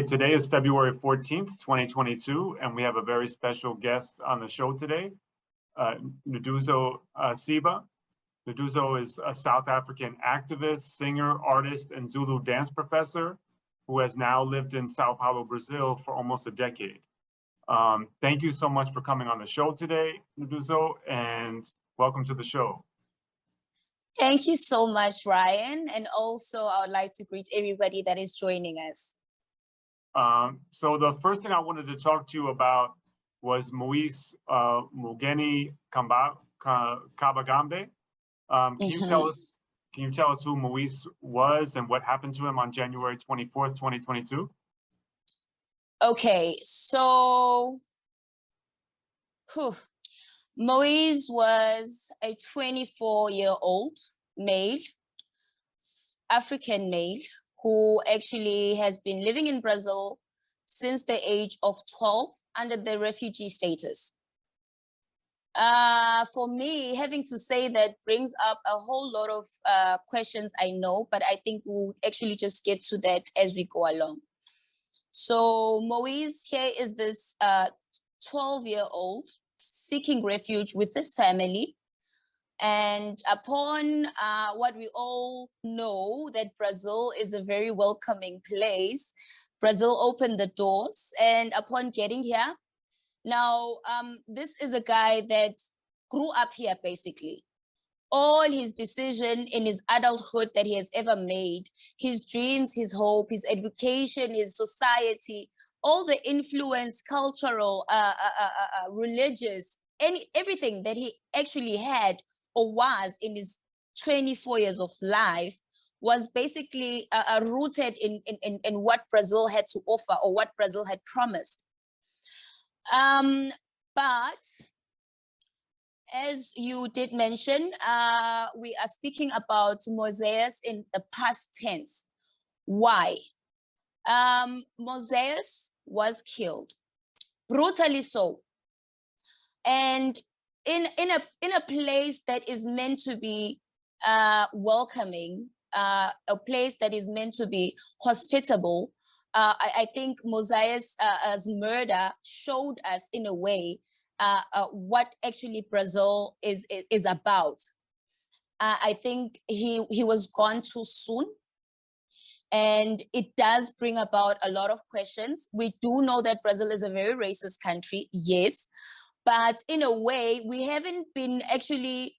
Okay, today is February 14th, 2022, and we have a very special guest on the show today, Nduduzo Siba. Nduduzo is a South African activist, singer, artist, and Zulu dance professor who has now lived in Sao Paulo, Brazil for almost a decade. Thank you so much for coming on the show today, Nduduzo, and welcome to the show. Thank you so much, Ryan. And also, I would like to greet everybody that is joining us. So the first thing I wanted to talk to you about was Moise Mugenyi Kabagambe. Can you tell us who Moise was and what happened to him on January 24th, 2022? Okay, so Moise was a 24-year-old male, African male, who actually has been living in Brazil since the age of 12 under the refugee status. For me, having to say that brings up a whole lot of questions, I know, but I think we'll actually just get to that as we go along. So Moise here is this 12-year-old seeking refuge with his family. And upon what we all know, that Brazil is a very welcoming place, Brazil opened the doors. And upon getting here, now this is a guy that grew up here, basically. All his decision in his adulthood that he has ever made, his dreams, his hope, his education, his society, all the influence, cultural, religious, everything that he actually had or was in his 24 years of life was basically rooted in what Brazil had to offer or what Brazil had promised. But as you did mention, we are speaking about Moise in the past tense. Why? Moise was killed, brutally so. And in a place that is meant to be welcoming, a place that is meant to be hospitable, I think Moise's murder showed us in a way what actually Brazil is about. I think he was gone too soon. And it does bring about a lot of questions. We do know that Brazil is a very racist country, yes. But in a way, we haven't been actually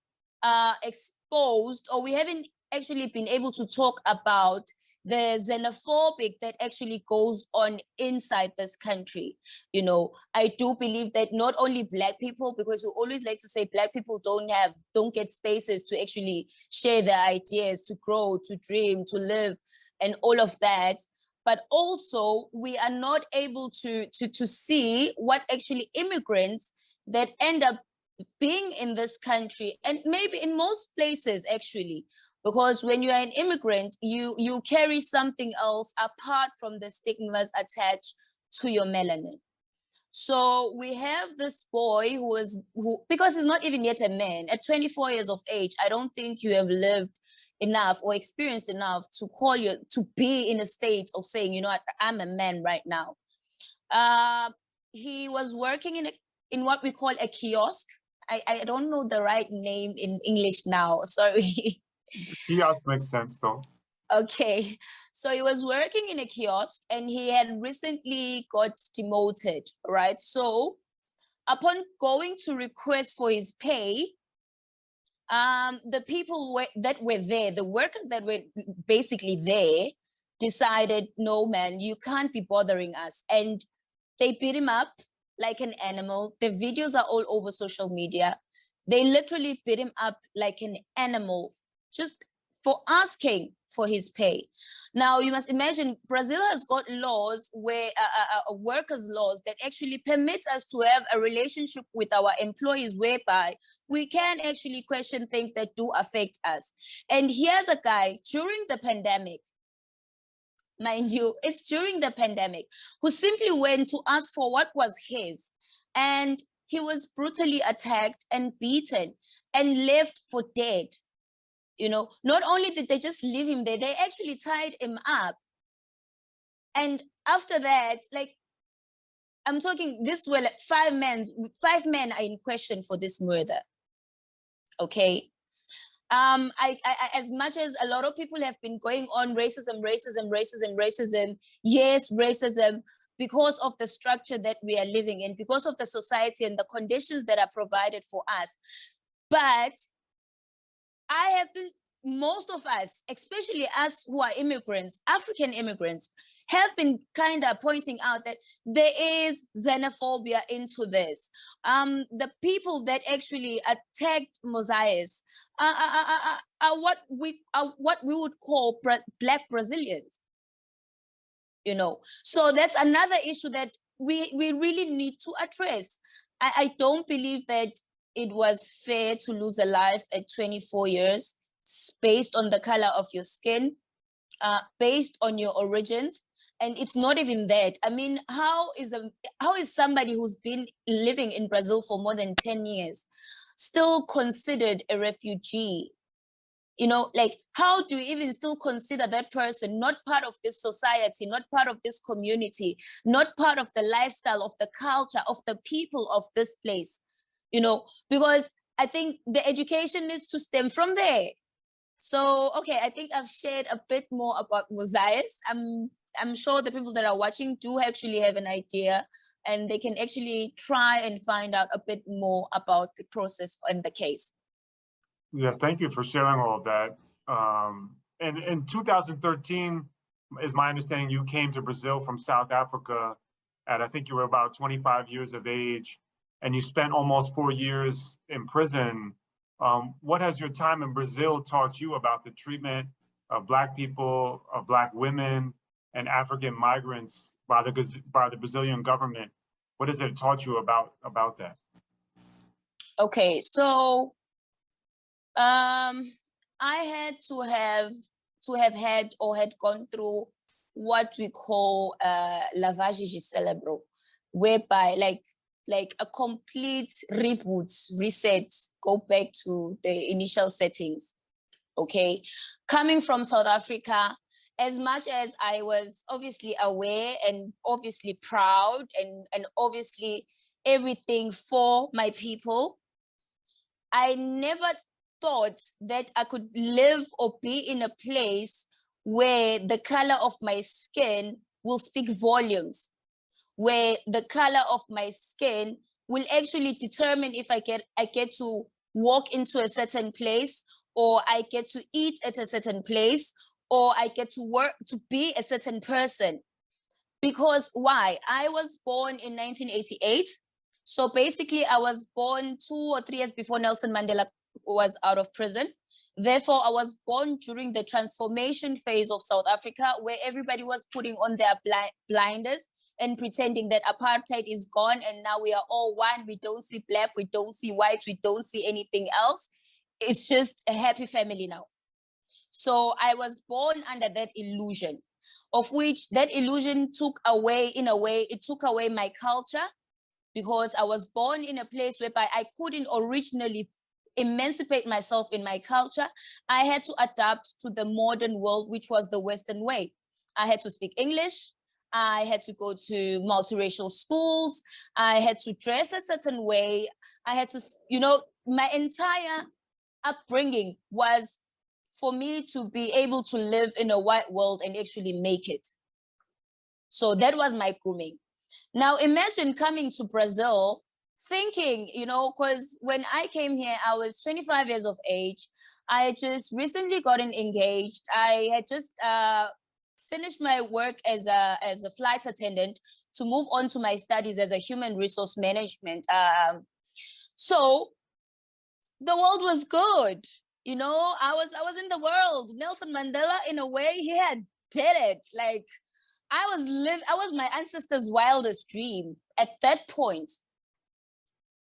exposed, or we haven't actually been able to talk about the xenophobic that actually goes on inside this country. You know, I do believe that not only Black people, because we always like to say Black people don't get spaces to actually share their ideas, to grow, to dream, to live, and all of that. But also we are not able to see what actually immigrants that end up being in this country, and maybe in most places actually, because when you are an immigrant, you carry something else apart from the stigmas attached to your melanin. So we have this boy who, because he's not even yet a man, at 24 years of age, I don't think you have lived enough or experienced enough to be in a state of saying, you know what, I'm a man right now. He was working in what we call a kiosk. I don't know the right name in English now, sorry. Kiosk makes sense though. Okay, so he was working in a kiosk and he had recently got demoted, right? So upon going to request for his pay, the people that were there, the workers that were basically there, decided, no man, you can't be bothering us. And they beat him up like an animal. The videos are all over social media. They literally beat him up like an animal, just for asking for his pay. Now, you must imagine, Brazil has got laws where workers' laws that actually permit us to have a relationship with our employees whereby we can actually question things that do affect us. And here's a guy during the pandemic, mind you, it's during the pandemic, who simply went to ask for what was his. And he was brutally attacked and beaten and left for dead. You know, not only did they just leave him there, they actually tied him up And after that, like, I'm talking this way, like 5 men are in question for this murder. Okay. As much as a lot of people have been going on racism, yes, racism, because of the structure that we are living in, because of the society and the conditions that are provided for us. But most of us, especially us who are immigrants, African immigrants, have been kind of pointing out that there is xenophobia into this. The people that actually attacked Moses are what we would call Black Brazilians. You know, so that's another issue that we really need to address. I don't believe that it was fair to lose a life at 24 years based on the color of your skin, based on your origins. And it's not even that. I mean, how is somebody who's been living in Brazil for more than 10 years still considered a refugee? You know, like, how do you even still consider that person not part of this society, not part of this community, not part of the lifestyle, of the culture, of the people of this place? You know, because I think the education needs to stem from there. So, okay, I think I've shared a bit more about Moses. I'm sure the people that are watching do actually have an idea, and they can actually try and find out a bit more about the process and the case. Yes, thank you for sharing all of that. And in 2013, is my understanding, you came to Brazil from South Africa at, I think you were about 25 years of age, and you spent almost 4 years in prison. What has your time in Brazil taught you about the treatment of Black people, of Black women, and African migrants by the Brazilian government? What has it taught you about that? Okay, so I had to have had or had gone through what we call lavagem de cerebro, whereby like a complete reboot, reset, go back to the initial settings. Okay, coming from South Africa, as much as I was obviously aware and obviously proud and obviously everything for my people, I never thought that I could live or be in a place where the color of my skin will speak volumes, where the color of my skin will actually determine if I get to walk into a certain place, or I get to eat at a certain place, or I get to work to be a certain person. Because why? I was born in 1988. So basically I was born 2 or 3 years before Nelson Mandela was out of prison. Therefore, I was born during the transformation phase of South Africa, where everybody was putting on their blinders and pretending that apartheid is gone and now we are all one. We don't see Black, we don't see white, we don't see anything else. It's just a happy family now. So I was born under that illusion, of which that illusion took away, in a way, it took away my culture, because I was born in a place whereby I couldn't originally emancipate myself in my culture. I had to adapt to the modern world, which was the Western way. I had to speak English. I had to go to multiracial schools. I had to dress a certain way. I had to, you know, my entire upbringing was for me to be able to live in a white world and actually make it. So that was my grooming. Now imagine coming to Brazil thinking, you know, because when I came here, I was 25 years of age. I had just recently gotten engaged. I had just finished my work as a flight attendant to move on to my studies as a human resource management. So the world was good. You know, I was in the world. Nelson Mandela, in a way, he had did it. Like, I was my ancestors' wildest dream at that point.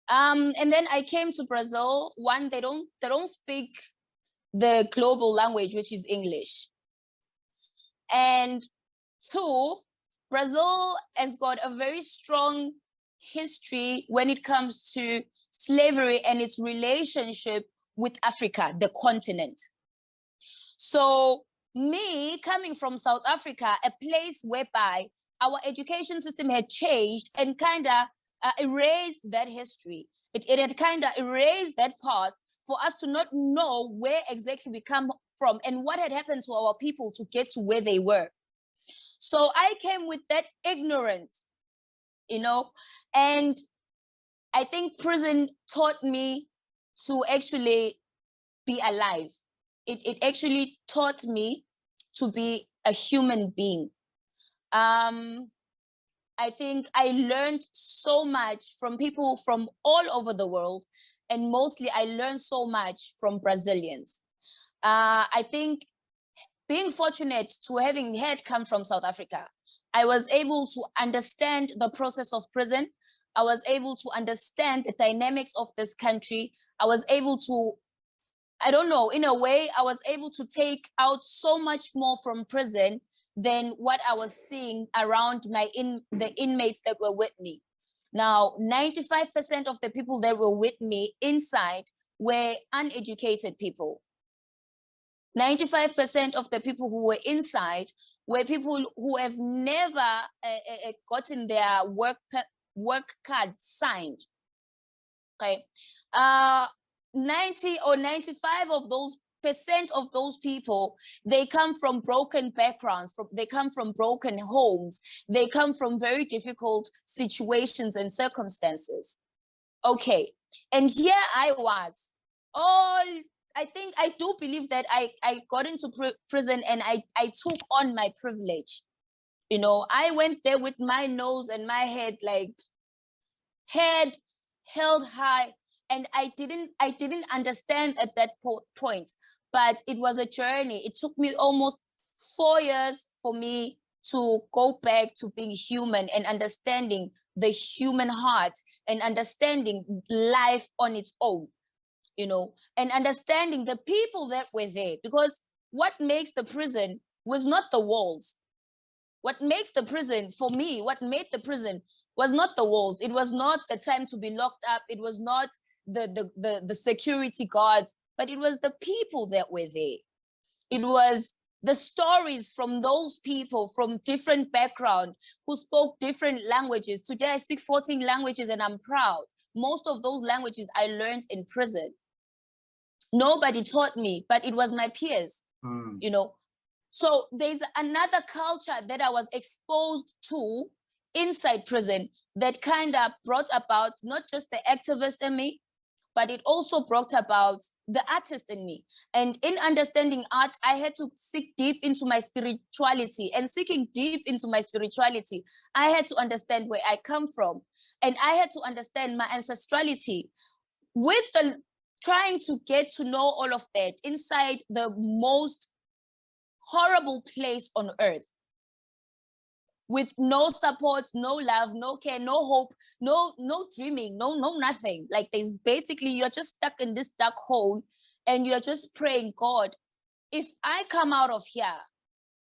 And then I came to Brazil. One, they don't speak the global language, which is English. And two, Brazil has got a very strong history when it comes to slavery and its relationship with Africa, the continent. So me coming from South Africa, a place whereby our education system had changed and kind of erased that history. It had kind of erased that past for us to not know where exactly we come from and what had happened to our people to get to where they were. So I came with that ignorance, you know, and I think prison taught me to actually be alive. It actually taught me to be a human being. I think I learned so much from people from all over the world, and mostly I learned so much from Brazilians. I think being fortunate to having had come from South Africa, I was able to understand the process of prison. I was able to understand the dynamics of this country. I was able to, I don't know, in a way, I was able to take out so much more from prison than what I was seeing around the inmates that were with me. Now, 95% of the people that were with me inside were uneducated people. 95% of the people who were inside were people who have never gotten their work card signed. Okay, 90 or 95 of those percent of those people, they come from broken backgrounds, they come from broken homes, they come from very difficult situations and circumstances. Okay, and here I was, I think I do believe that I got into prison and I took on my privilege. You know, I went there with my nose and my head, like head held high, and I didn't understand at that point, but it was a journey. It took me almost 4 years for me to go back to being human and understanding the human heart and understanding life on its own, you know, and understanding the people that were there. Because what makes the prison was not the walls. What makes the prison, for me, what made the prison was not the walls. It was not the time to be locked up. It was not the security guards, but it was the people that were there. It was the stories from those people from different backgrounds who spoke different languages. Today, I speak 14 languages and I'm proud. Most of those languages I learned in prison. Nobody taught me, but it was my peers, you know. So there's another culture that I was exposed to inside prison that kind of brought about not just the activist in me, but it also brought about the artist in me. And in understanding art, I had to seek deep into my spirituality. And seeking deep into my spirituality, I had to understand where I come from. And I had to understand my ancestrality. With the trying to get to know all of that inside the most horrible place on earth, with no support, no love, no care, no hope, no dreaming, no nothing. Like there's basically, you're just stuck in this dark hole and you're just praying, God, if I come out of here,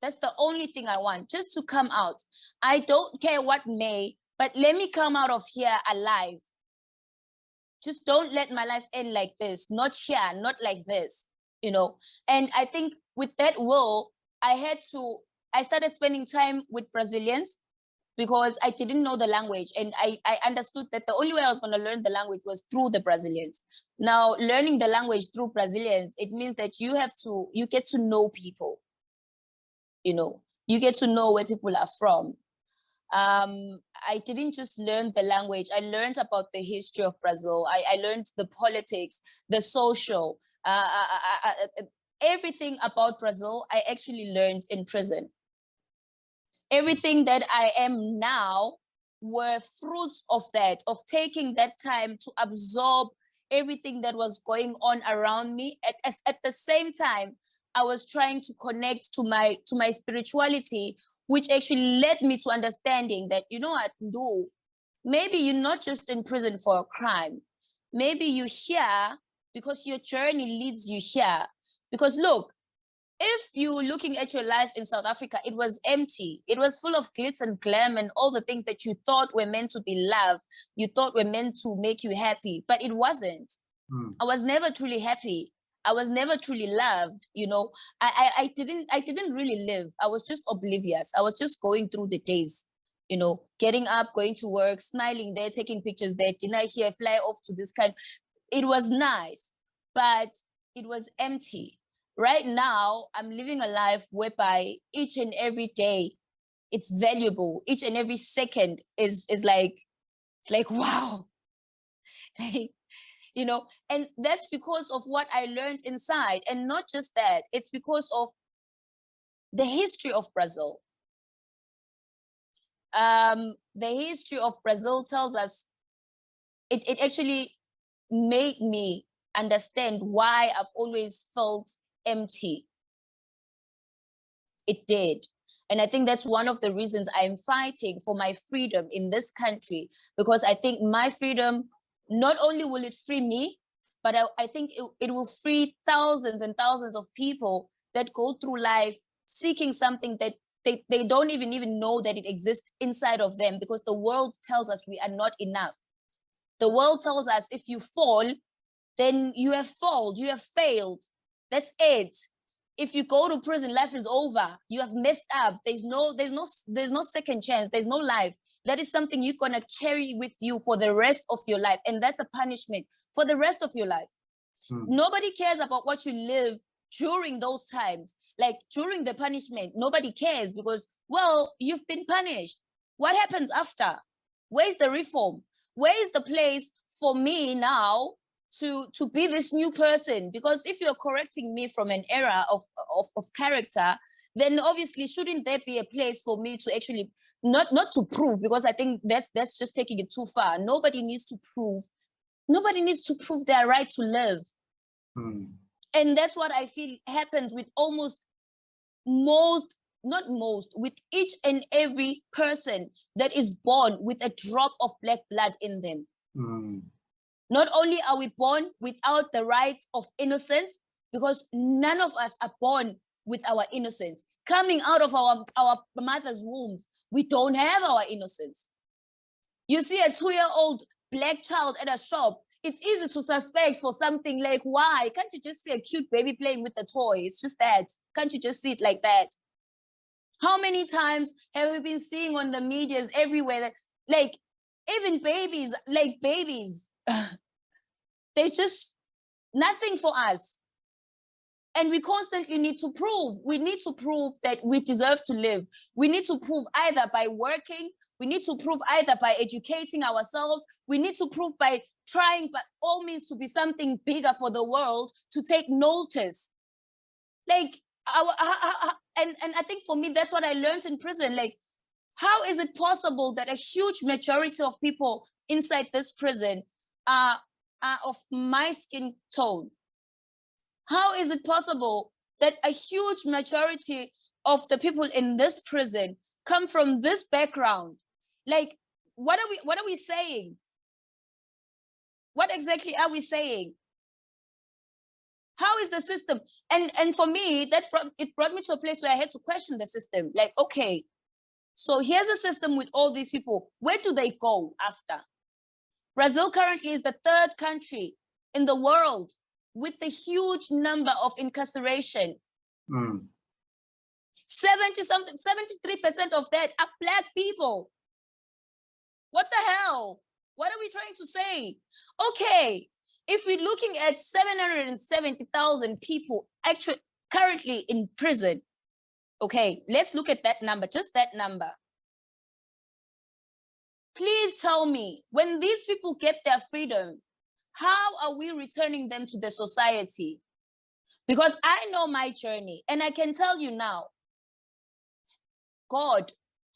that's the only thing I want, just to come out. I don't care what may, but let me come out of here alive. Just don't let my life end like this, not here, not like this, you know? And I think with that will, I started spending time with Brazilians because I didn't know the language. And I understood that the only way I was gonna learn the language was through the Brazilians. Now, learning the language through Brazilians, it means that you get to know people, you know, you get to know where people are from. I didn't just learn the language, I learned about the history of Brazil. I learned the politics, the social, everything about Brazil, I actually learned in prison. Everything that I am now were fruits of that, of taking that time to absorb everything that was going on around me. At the same time, I was trying to connect to my spirituality, which actually led me to understanding that, you know what, Ndu, maybe you're not just in prison for a crime. Maybe you're here because your journey leads you here. Because look, if you're looking at your life in South Africa, it was empty. It was full of glitz and glam and all the things that you thought were meant to be love. You thought were meant to make you happy, but it wasn't. I was never truly happy. I was never truly loved, you know. I didn't really live. I was just oblivious. I was just going through the days, you know, getting up, going to work, smiling there, taking pictures there, dinner here, fly off to this kind. It was nice, but it was empty. Right now, I'm living a life whereby each and every day it's valuable. Each and every second is like, it's like, wow. You know, and that's because of what I learned inside. And not just that, it's because of the history of Brazil. The history of Brazil tells us, it actually made me understand why I've always felt empty. It did. And I think that's one of the reasons I'm fighting for my freedom in this country, because I think my freedom, not only will it free me, but I think it will free thousands and thousands of people that go through life seeking something that they don't even know that it exists inside of them, because the world tells us we are not enough. The world tells us if you fall, then you have failed, you have failed. That's it. If you go to prison, life is over. You have messed up. There's no second chance. There's no life. That is something you're gonna carry with you for the rest of your life, and that's a punishment for the rest of your life. Nobody cares about what you live during those times. Like during the punishment, nobody cares, because, well, you've been punished. What happens after? Where's the reform? Where is the place for me now to be this new person? Because if you're correcting me from an era of character, then obviously shouldn't there be a place for me to actually not to prove, because I think that's just taking it too far. Nobody needs to prove their right to live. And that's what I feel happens with with each and every person that is born with a drop of black blood in them. Not only are we born without the rights of innocence, because none of us are born with our innocence. Coming out of our mother's wombs, we don't have our innocence. You see a 2-year-old black child at a shop, it's easy to suspect for something like, why? Can't you just see a cute baby playing with a toy? It's just that. Can't you just see it like that? How many times have we been seeing on the medias everywhere that, like, even babies, there's just nothing for us. And we constantly need to prove. We need to prove that we deserve to live. We need to prove either by working, we need to prove either by educating ourselves, we need to prove by trying by all means to be something bigger for the world, to take notice. Like, and I think for me, that's what I learned in prison. Like, how is it possible that a huge majority of people inside this prison are of my skin tone? How is it possible that a huge majority of the people in this prison come from this background? Like, what are we saying? What exactly are we saying? How is the system? And for me, it brought me to a place where I had to question the system. Like, okay, so here's a system with all these people. Where do they go after? Brazil currently is the 3rd country in the world with the huge number of incarceration. 73% of that are Black people. What the hell? What are we trying to say? Okay, if we're looking at 770,000 people actually currently in prison, okay, let's look at that number, just that number. Please tell me, when these people get their freedom, how are we returning them to the society? Because I know my journey, and I can tell you now, God,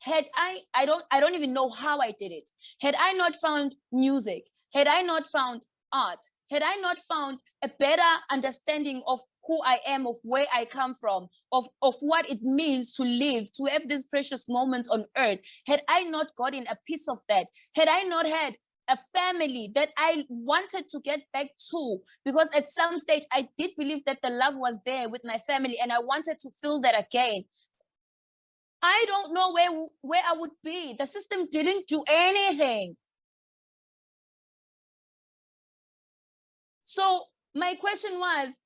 I don't even know how I did it. Had I not found music, had I not found art, had I not found a better understanding of who I am, of where I come from, of what it means to live, to have these precious moments on earth, had I not gotten a piece of that, had I not had a family that I wanted to get back to, because at some stage I did believe that the love was there with my family and I wanted to feel that again, I don't know where I would be. The system didn't do anything. So my question was,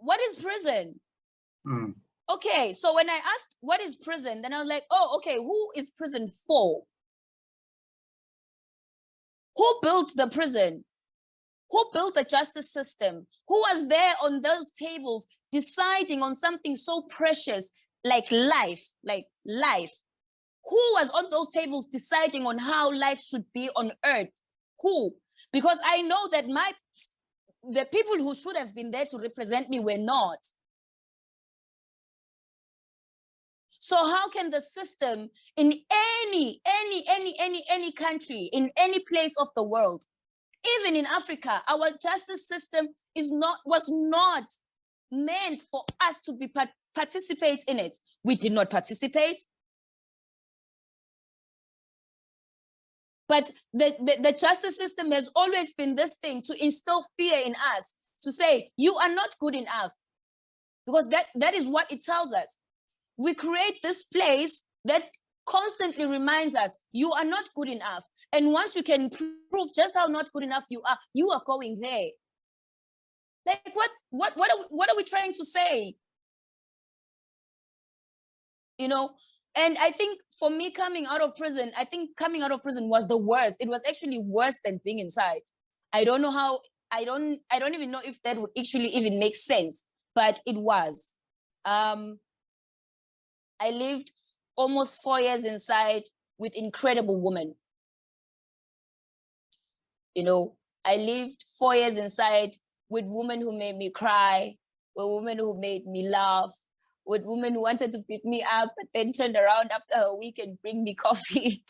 what is prison? Mm. Okay, so when I asked what is prison, then I was like, oh, okay, who is prison for? Who built the prison? Who built the justice system? Who was there on those tables deciding on something so precious like life, Who was on those tables deciding on how life should be on earth? Who? Because I know that the people who should have been there to represent me were not. So how can the system in any country, in any place of the world, even in Africa, our justice system was not meant for us to participate in it. We did not participate. But the justice system has always been this thing to instill fear in us, to say, you are not good enough. Because that is what it tells us. We create this place that constantly reminds us, you are not good enough. And once you can prove just how not good enough you are going there. Like what are we trying to say? You know, and I think for me coming out of prison, was the worst. It was actually worse than being inside. I don't know how, I don't even know if that would actually even make sense, but it was. I lived almost 4 years inside with incredible women. You know, I lived 4 years inside with women who made me cry, with women who made me laugh, with women who wanted to pick me up, but then turned around after a week and bring me coffee.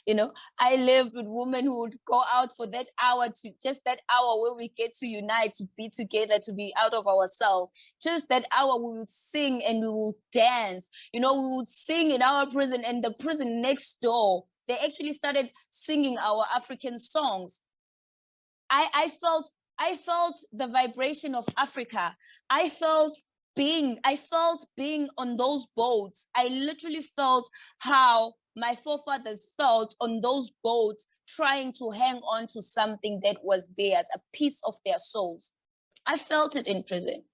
You know, I lived with women who would go out for that hour, just that hour where we get to unite, to be together, to be out of ourselves. Just that hour we would sing and we would dance. You know, we would sing in our prison, and the prison next door, they actually started singing our African songs. I felt the vibration of Africa. I felt being on those boats. I literally felt how my forefathers felt on those boats, trying to hang on to something that was theirs, a piece of their souls. I felt it in prison.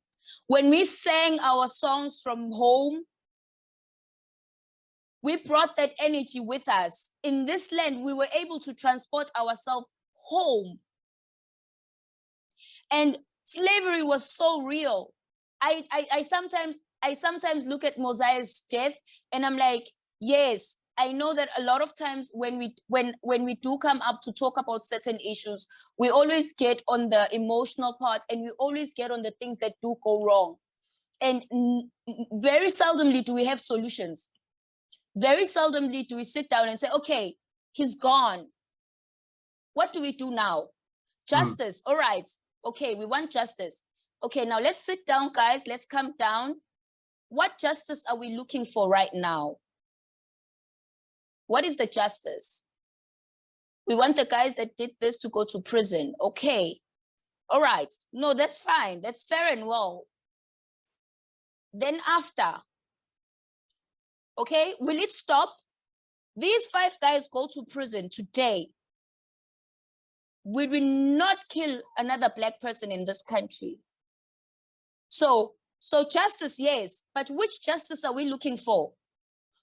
When we sang our songs from home, we brought that energy with us. In this land, we were able to transport ourselves home. And slavery was so real. I sometimes look at Mosiah's death and I'm like, yes, I know that a lot of times when we do come up to talk about certain issues, we always get on the emotional part and we always get on the things that do go wrong. And very seldomly do we have solutions. Very seldomly do we sit down and say, okay, he's gone. What do we do now? Justice, all right. Okay, we want justice. Okay, now let's sit down, guys. Let's come down. What justice are we looking for right now? What is the justice? We want the guys that did this to go to prison. Okay, all right. No, that's fine. That's fair and well. Then after, okay, will it stop? These 5 guys go to prison today. We will not kill another Black person in this country. So justice, yes, but which justice are we looking for?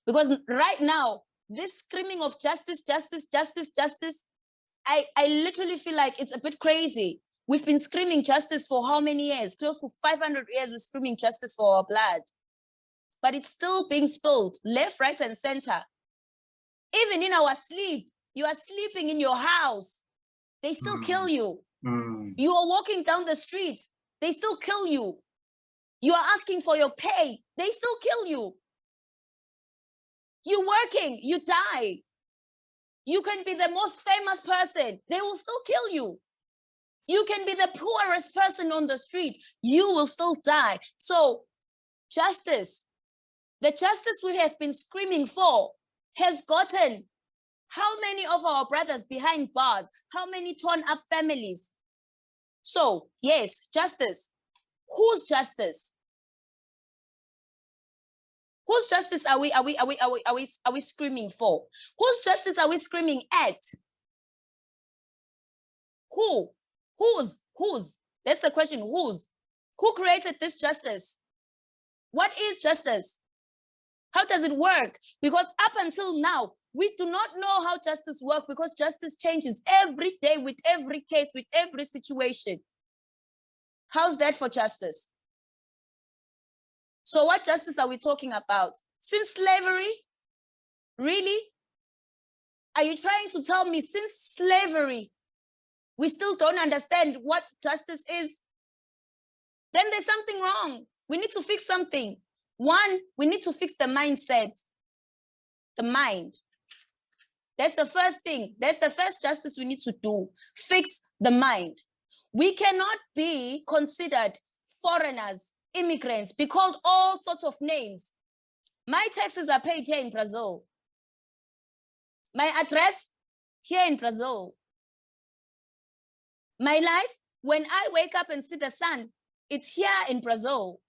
Because right now, this screaming of justice, justice, justice, justice, I literally feel like it's a bit crazy. We've been screaming justice for how many years? Close to 500 years we're screaming justice for our blood. But it's still being spilled left, right, and center. Even in our sleep, you are sleeping in your house. They still kill you. You are walking down the street. They still kill you. You are asking for your pay. They still kill you. You're working, you die. You can be the most famous person. They will still kill you. You can be the poorest person on the street. You will still die. So justice, the justice we have been screaming for has gotten how many of our brothers behind bars? How many torn up families? So yes, justice. Whose justice? Whose justice are we screaming for? Whose justice are we screaming at? Who? Whose? That's the question. Whose? Who created this justice? What is justice? How does it work? Because up until now, we do not know how justice works, because justice changes every day with every case, with every situation. How's that for justice? So what justice are we talking about? Since slavery? Really? Are you trying to tell me since slavery, we still don't understand what justice is? Then there's something wrong. We need to fix something. One, we need to fix the mindset, the mind. That's the first thing. That's the first justice we need to do. Fix the mind. We cannot be considered foreigners, immigrants, be called all sorts of names. My taxes are paid here in Brazil. My address here in Brazil. My life, when I wake up and see the sun, it's here in Brazil.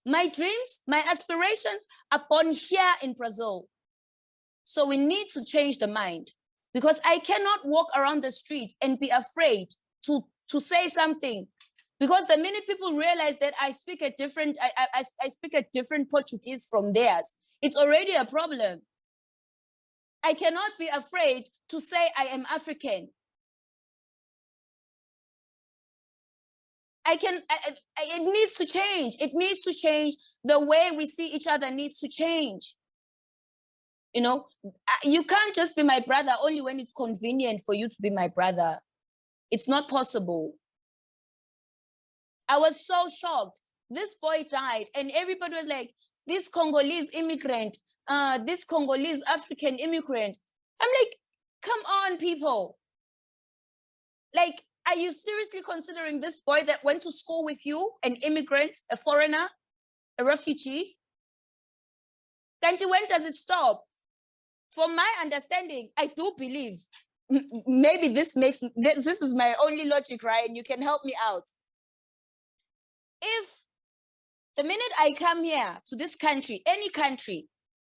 My dreams, my aspirations are born here in Brazil. So we need to change the mind, because I cannot walk around the street and be afraid to say something, because the minute people realize that I speak a different, I speak a different Portuguese from theirs, it's already a problem. I cannot be afraid to say I am African. It needs to change. It needs to change. The way we see each other needs to change. You know, you can't just be my brother only when it's convenient for you to be my brother. It's not possible. I was so shocked. This boy died and everybody was like, this Congolese immigrant, this Congolese African immigrant. I'm like, come on, people. Like, are you seriously considering this boy that went to school with you, an immigrant, a foreigner, a refugee? Then when does it stop? From my understanding, I do believe, maybe this is my only logic, right? And you can help me out. If the minute I come here to this country, any country,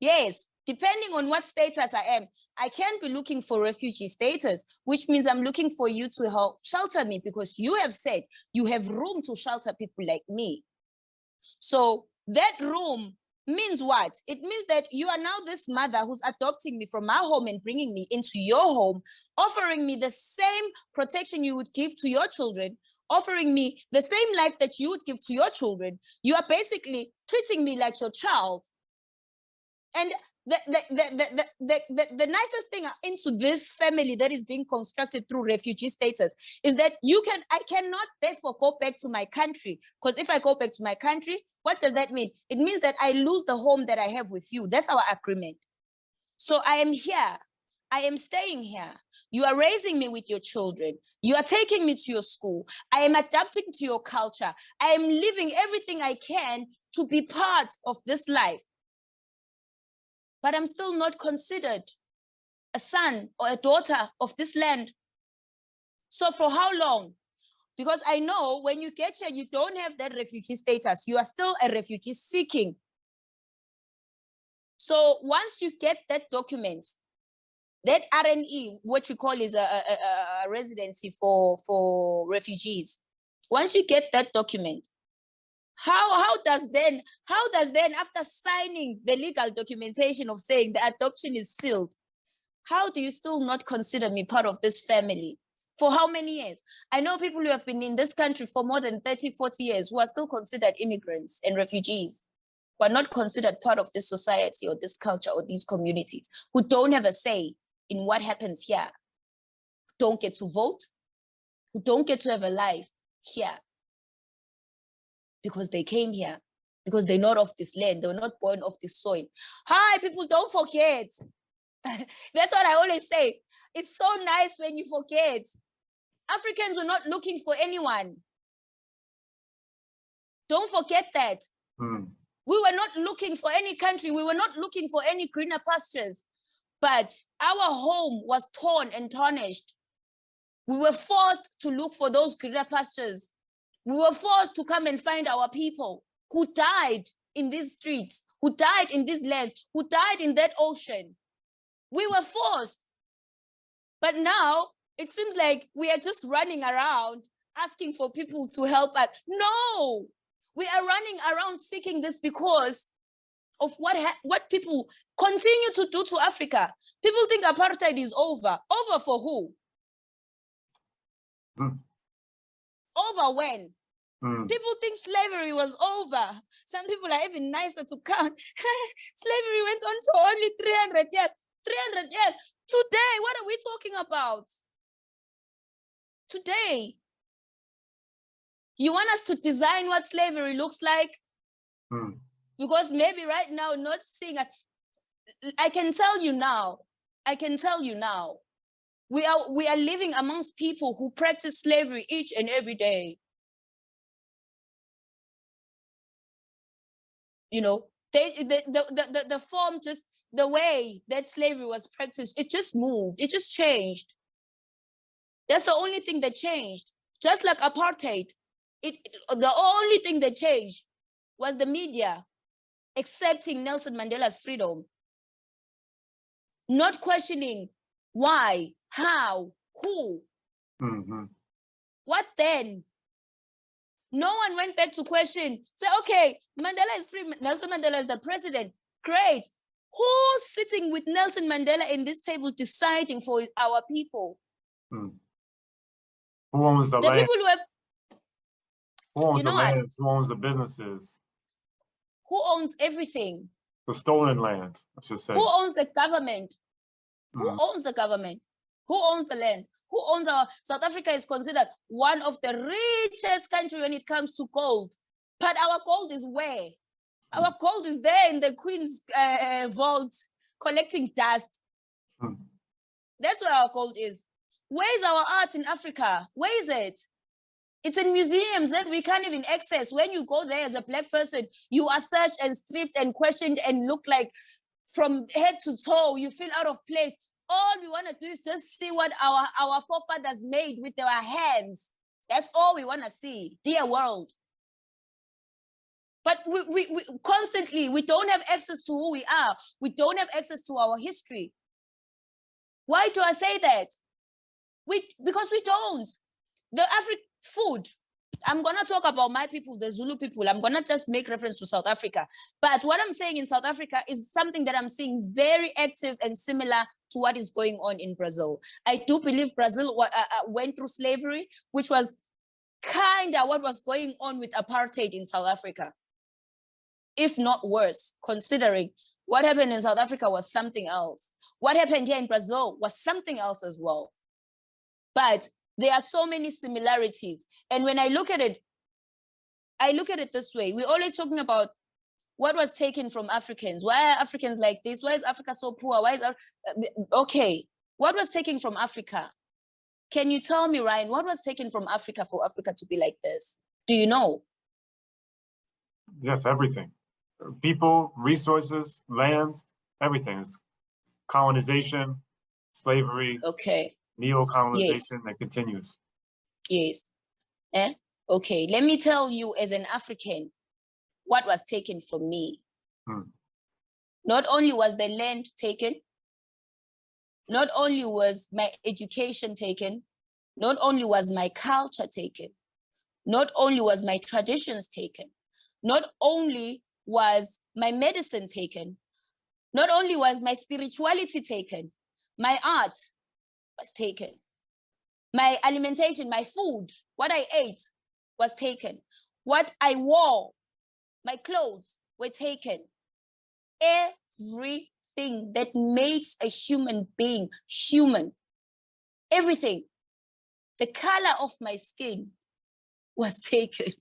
yes, depending on what status I am, I can be looking for refugee status, which means I'm looking for you to help shelter me, because you have said you have room to shelter people like me. So that room means what? It means that you are now this mother who's adopting me from my home and bringing me into your home, offering me the same protection you would give to your children, offering me the same life that you would give to your children. You are basically treating me like your child. And the nicest thing into this family that is being constructed through refugee status is that I cannot therefore go back to my country, because if I go back to my country, what does that mean? It means that I lose the home that I have with you. That's our agreement. So I am here. I am staying here. You are raising me with your children. You are taking me to your school. I am adapting to your culture. I am living everything I can to be part of this life. But I'm still not considered a son or a daughter of this land. So for how long? Because I know when you get here, you don't have that refugee status. You are still a refugee seeking. So once you get that documents, that RNE, what we call is a residency for refugees. Once you get that document, how does then after signing the legal documentation of saying the adoption is sealed, how do you still not consider me part of this family? For how many years? I know people who have been in this country for more than 30, 40 years who are still considered immigrants and refugees, who are not considered part of this society or this culture or these communities, who don't have a say in what happens here, who don't get to vote, who don't get to have a life here. Because they came here, because they're not of this land, they're not born of this soil. Hi, people, don't forget. That's what I always say. It's so nice when you forget. Africans were not looking for anyone. Don't forget that. We were not looking for any country. We were not looking for any greener pastures. But our home was torn and tarnished. We were forced to look for those greener pastures. We were forced to come and find our people who died in these streets, who died in these lands, who died in that ocean. We were forced. But now it seems like we are just running around asking for people to help us. No, we are running around seeking this because of what people continue to do to Africa. People think apartheid is over. Over for who? Over when? People think slavery was over. Some people are even nicer to count. Slavery went on for only 300 years. 300 years. Today, what are we talking about? Today. You want us to design what slavery looks like? Because maybe right now, not seeing us. I can tell you now, we are living amongst people who practice slavery each and every day. You know, the form, just the way that slavery was practiced, it just moved, it just changed. That's the only thing that changed. Just like apartheid, the only thing that changed was the media accepting Nelson Mandela's freedom, not questioning why, how, who. What then? No one went back to question, say, okay, Mandela is free, Nelson Mandela is the president, great. Who's sitting with Nelson Mandela in this table deciding for our people? Who owns the land? People who have, who owns the land? Who owns the businesses? Who owns everything? The stolen land, I should say. Who owns the government? Who owns the government? Who owns the land? Who owns our... South Africa is considered one of the richest countries when it comes to gold. But our gold is where? Our gold is there in the Queen's vault, collecting dust. That's where our gold is. Where's our art in Africa? Where is it? It's in museums that we can't even access. When you go there as a Black person, you are searched and stripped and questioned and look like from head to toe, you feel out of place. All we want to do is just see what our forefathers made with their hands. That's all we want to see, dear world. But we constantly, we don't have access to who we are. We don't have access to our history. Why do I say that? Because we don't. The African food, I'm going to talk about my people, the Zulu people. I'm going to just make reference to South Africa. But what I'm saying in South Africa is something that I'm seeing very active and similar to what is going on in Brazil. I do believe Brazil went through slavery, which was kind of what was going on with apartheid in South Africa, if not worse, considering what happened in South Africa was something else. What happened here in Brazil was something else as well. But there are so many similarities. And when I look at it this way. We're always talking about what was taken from Africans. Why are Africans like this? Why is Africa so poor? Why is okay, what was taken from Africa? Can you tell me, Ryan, what was taken from Africa for Africa to be like this? Do you know? Yes, everything. People, resources, land, everything. It's colonization, slavery, okay, neo-colonization that continues. Yes. Okay, let me tell you as an African, what was taken from me. Not only was the land taken, not only was my education taken, not only was my culture taken, not only was my traditions taken, not only was my medicine taken, not only was my spirituality taken, my art was taken, my alimentation, my food, what I ate was taken, what I wore, my clothes were taken. Everything that makes a human being human, everything, the color of my skin was taken.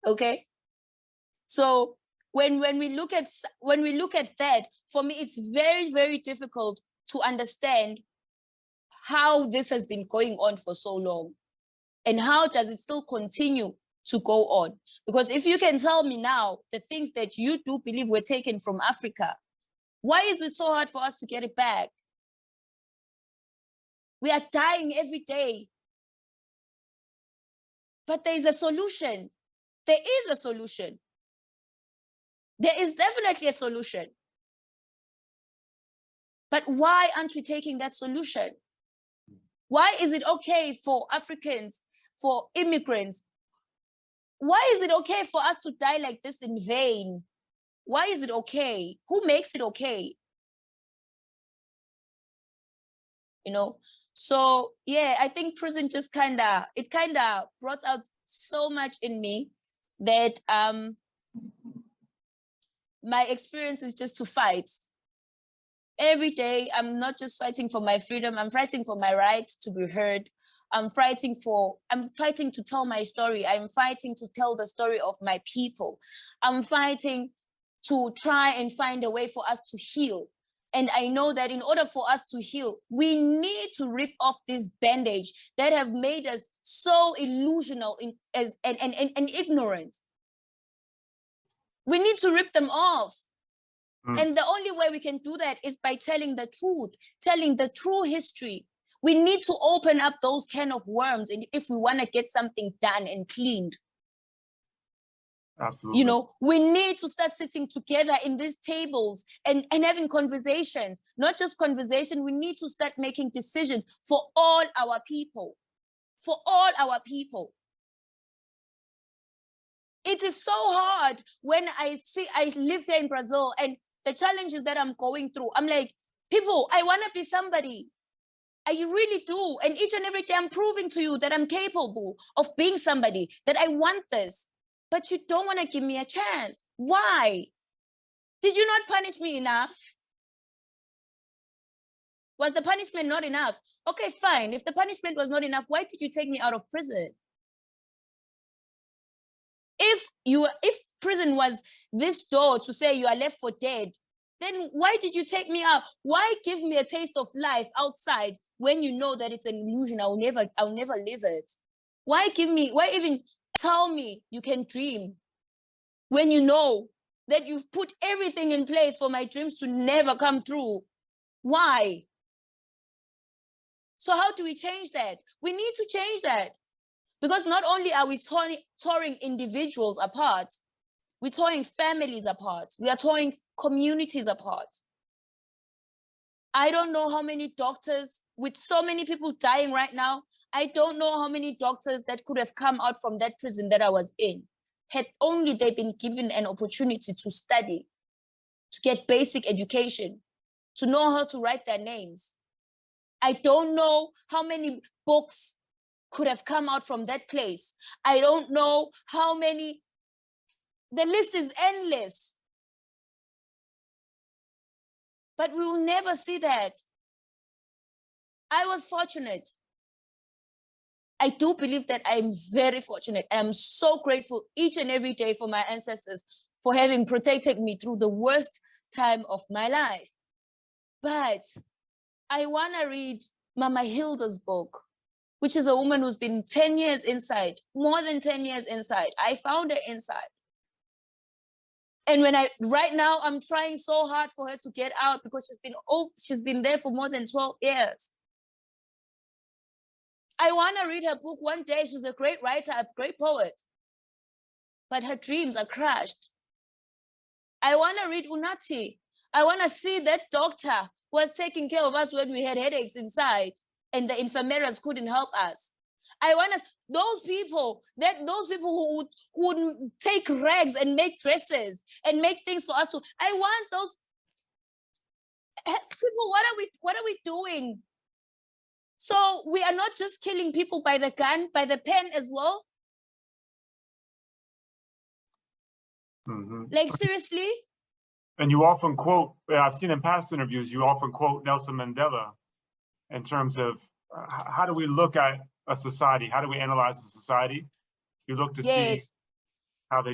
Okay, so when we look at that, for me, it's very, very difficult to understand how this has been going on for so long, and how does it still continue to go on? Because if you can tell me now the things that you do believe were taken from Africa, why is it so hard for us to get it back? We are dying every day. But there is a solution. There is a solution. There is definitely a solution. But why aren't we taking that solution? Why is it okay for Africans, for immigrants. Why is it okay for us to die like this in vain? Why is it okay? Who makes it okay? You know, so yeah, I think prison just kind of brought out so much in me that my experience is just to fight. Every day, I'm not just fighting for my freedom, I'm fighting for my right to be heard. I'm fighting to tell my story. I'm fighting to tell the story of my people. I'm fighting to try and find a way for us to heal. And I know that in order for us to heal, we need to rip off this bandage that have made us so illusional and ignorant. We need to rip them off. And the only way we can do that is by telling the truth, telling the true history. We need to open up those can of worms if we want to get something done and cleaned. Absolutely. You know, we need to start sitting together in these tables and having conversations, not just conversation. We need to start making decisions for all our people, for all our people. It is so hard when I live here in Brazil and the challenges that I'm going through. I'm like, people, I want to be somebody. I really do. And each and every day I'm proving to you that I'm capable of being somebody, that I want this. But you don't want to give me a chance. Why? Did you not punish me enough? Was the punishment not enough? Okay, fine. If the punishment was not enough, why did you take me out of prison? If prison was this door to say you are left for dead, then why did you take me out? Why give me a taste of life outside when you know that it's an illusion? I'll never live it. Why even tell me you can dream when you know that you've put everything in place for my dreams to never come true? Why? So how do we change that? We need to change that. Because not only are we tearing individuals apart, we're tearing families apart. We are tearing communities apart. I don't know how many doctors, with so many people dying right now, I don't know how many doctors that could have come out from that prison that I was in, had only they been given an opportunity to study, to get basic education, to know how to write their names. I don't know how many books could have come out from that place. I don't know how many, the list is endless. But we will never see that. I was fortunate. I do believe that I'm very fortunate. I'm so grateful each and every day for my ancestors for having protected me through the worst time of my life. But I want to read Mama Hilda's book, which is a woman who's been 10 years inside, more than 10 years inside. I found her inside. And right now, I'm trying so hard for her to get out because she's been there for more than 12 years. I want to read her book one day. She's a great writer, a great poet, but her dreams are crushed. I want to read Unati. I want to see that doctor who was taking care of us when we had headaches inside and the infirmarians couldn't help us. I want to, those people who would take rags and make dresses and make things for us to, I want those people. What are we doing? So we are not just killing people by the gun, by the pen as well. Mm-hmm. Like, seriously? And you often quote, I've seen in past interviews, you often quote Nelson Mandela in terms of how do we look at a society? How do we analyze a society? You look to see how they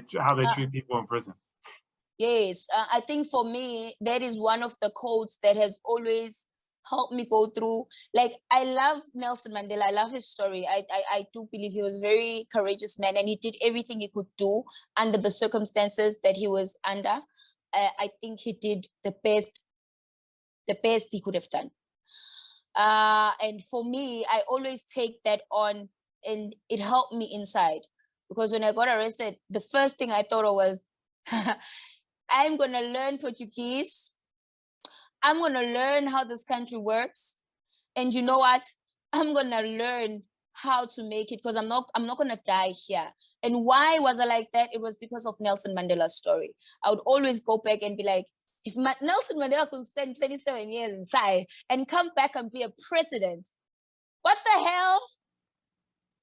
treat people in prison. Yes, I think for me, that is one of the quotes that has always helped me go through. Like, I love Nelson Mandela. I love his story. I do believe he was a very courageous man and he did everything he could do under the circumstances that he was under. I think he did the best he could have done. And for me, I always take that on and it helped me inside. Because when I got arrested, the first thing I thought of was, I'm going to learn Portuguese. I'm going to learn how this country works. And you know what? I'm going to learn how to make it, because I'm not gonna die here. And why was I like that? It was because of Nelson Mandela's story. I would always go back and be like, if Nelson Mandela could spend 27 years inside and come back and be a president, what the hell?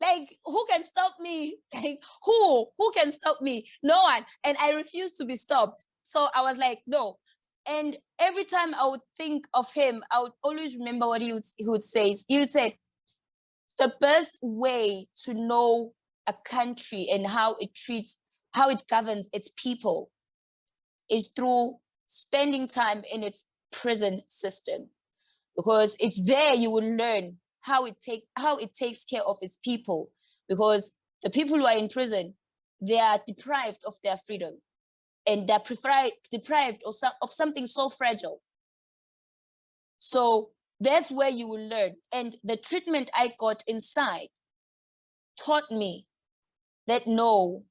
Like, who can stop me? Like, who can stop me? No one. And I refused to be stopped. So I was like, no. And every time I would think of him, I would always remember what he would say. He would say, the best way to know a country and how it governs its people is through spending time in its prison system, because it's there you will learn how it takes care of its people, because the people who are in prison, they are deprived of their freedom, and they're deprived of something so fragile. So that's where you will learn. And the treatment I got inside taught me that no,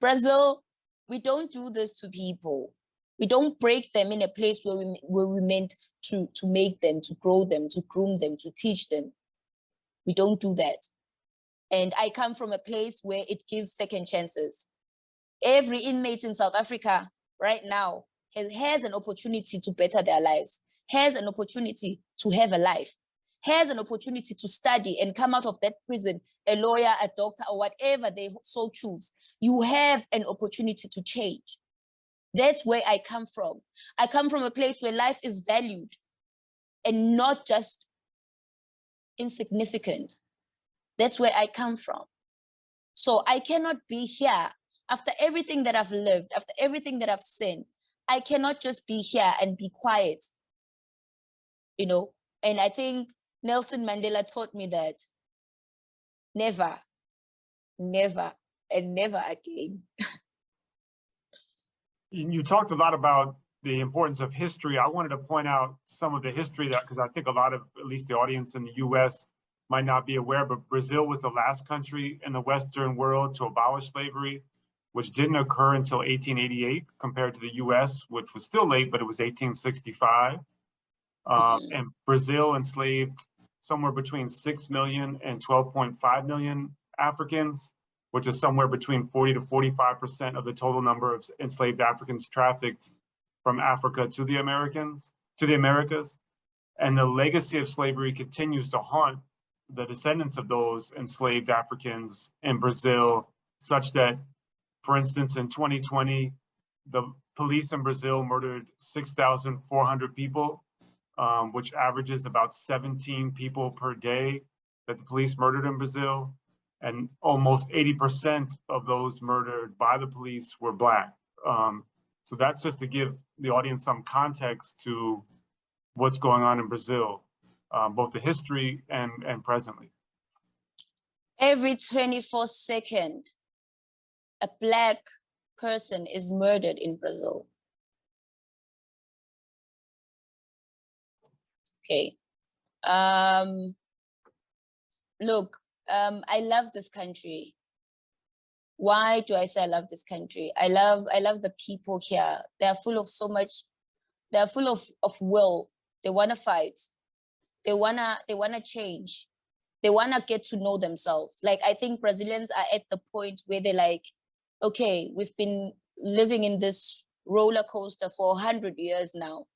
Brazil, we don't do this to people. We don't break them in a place where we meant to make them, to grow them, to groom them, to teach them. We don't do that. And I come from a place where it gives second chances. Every inmate in South Africa right now has an opportunity to better their lives, has an opportunity to have a life, has an opportunity to study and come out of that prison, a lawyer, a doctor, or whatever they so choose. You have an opportunity to change. That's where I come from. I come from a place where life is valued and not just insignificant. That's where I come from. So I cannot be here after everything that I've lived, after everything that I've seen. I cannot just be here and be quiet, you know? And I think Nelson Mandela taught me that never, never, and never again. You talked a lot about the importance of history. I wanted to point out some of the history that, because I think a lot of, at least the audience in the US might not be aware, but Brazil was the last country in the Western world to abolish slavery, which didn't occur until 1888 compared to the US, which was still late, but it was 1865. And Brazil enslaved somewhere between 6 million and 12.5 million Africans, which is somewhere between 40 to 45% of the total number of enslaved Africans trafficked from Africa to the Americas. And the legacy of slavery continues to haunt the descendants of those enslaved Africans in Brazil, such that, for instance, in 2020, the police in Brazil murdered 6,400 people, which averages about 17 people per day that the police murdered in Brazil. And almost 80% of those murdered by the police were Black. So that's just to give the audience some context to what's going on in Brazil, both the history and presently. Every 24 seconds, a Black person is murdered in Brazil. Okay. Look, I love this country. Why do I say I love this country? I love the people here. They're full of so much, they're full of will. They wanna fight. They wanna change. They wanna get to know themselves. Like, I think Brazilians are at the point where they're like, okay, we've been living in this roller coaster for 100 years now.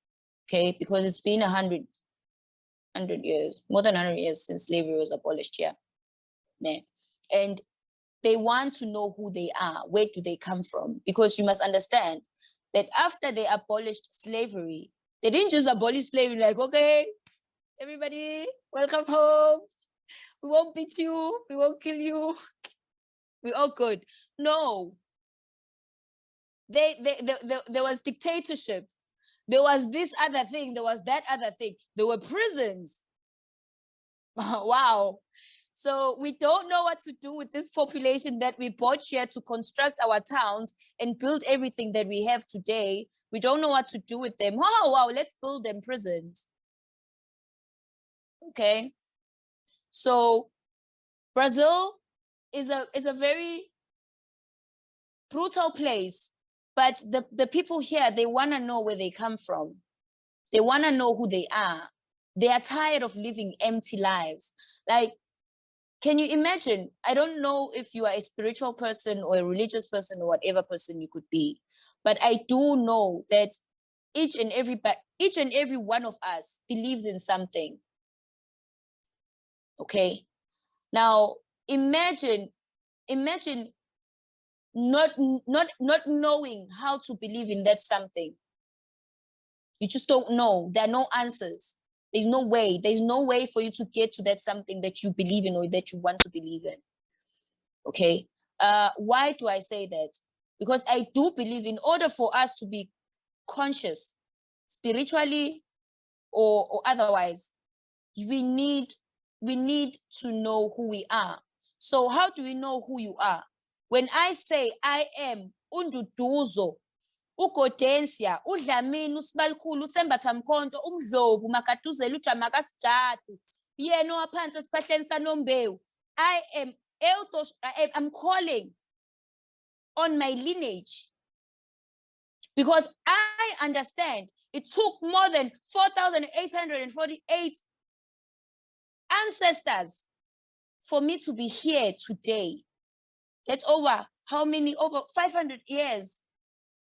Okay, because it's been 100 years, more than 100 years since slavery was abolished here. Yeah. And they want to know who they are. Where do they come from? Because you must understand that after they abolished slavery, they didn't just abolish slavery like, okay, everybody, welcome home. We won't beat you. We won't kill you. We're all good. No. There was dictatorship. There was this other thing. There was that other thing. There were prisons. Wow. So we don't know what to do with this population that we brought here to construct our towns and build everything that we have today. We don't know what to do with them. Oh, wow, let's build them prisons. Okay. So Brazil is a very brutal place, but the people here, they want to know where they come from. They want to know who they are. They are tired of living empty lives. Like, Can you imagine? I don't know if you are a spiritual person or a religious person or whatever person you could be, but I do know that each and every one of us believes in something. Okay. Now imagine not knowing how to believe in that something. You just don't know. There are no answers. There's no way. There's no way for you to get to that something that you believe in or that you want to believe in. Okay. Why do I say that? Because I do believe in order for us to be conscious, spiritually or otherwise, we need to know who we are. So how do we know who you are? When I say I am Nduduzo, uGodensia, uDlamini, uSibalikhulu, uSembatha Mkhonto, uMdlovu, Makaduzela, uJama kaSijadu, yena waphansi esiphahleni saNombewu, I'm calling on my lineage, because I understand it took more than 4,848 ancestors for me to be here today. That's over how many? Over 500 years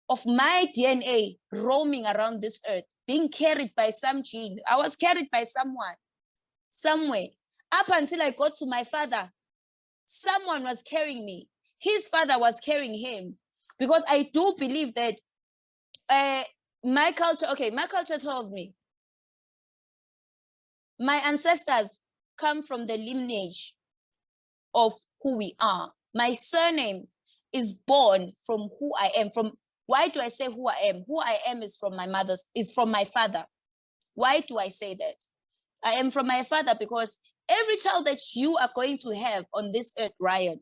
of my DNA roaming around this earth, being carried by some gene. I was carried by someone, somewhere. Up until I got to my father, someone was carrying me. His father was carrying him. Because I do believe that my culture tells me my ancestors come from the lineage of who we are. My surname is born from who I am. Why do I say who I am? Who I am is from my father. Why do I say that? I am from my father because every child that you are going to have on this earth, Ryan,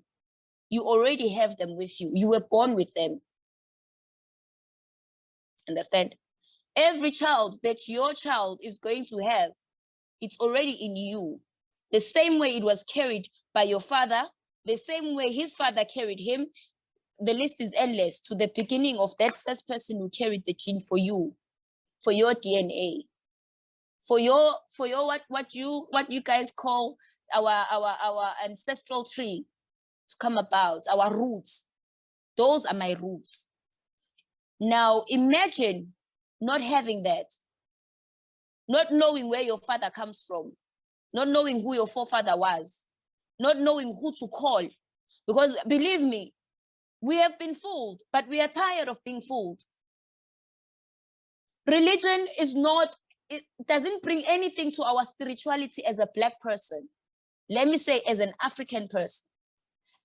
you already have them with you. You were born with them. Understand? Every child that your child is going to have, it's already in you. The same way it was carried by your father, the same way his father carried him. The list is endless to the beginning of that first person who carried the gene for you, for your DNA, for your what you guys call our ancestral tree to come about, our roots. Those are my roots. Now imagine not having that, not knowing where your father comes from, not knowing who your forefather was, not knowing who to call. Because believe me, we have been fooled, but we are tired of being fooled. Religion it doesn't bring anything to our spirituality as a Black person. Let me say as an African person.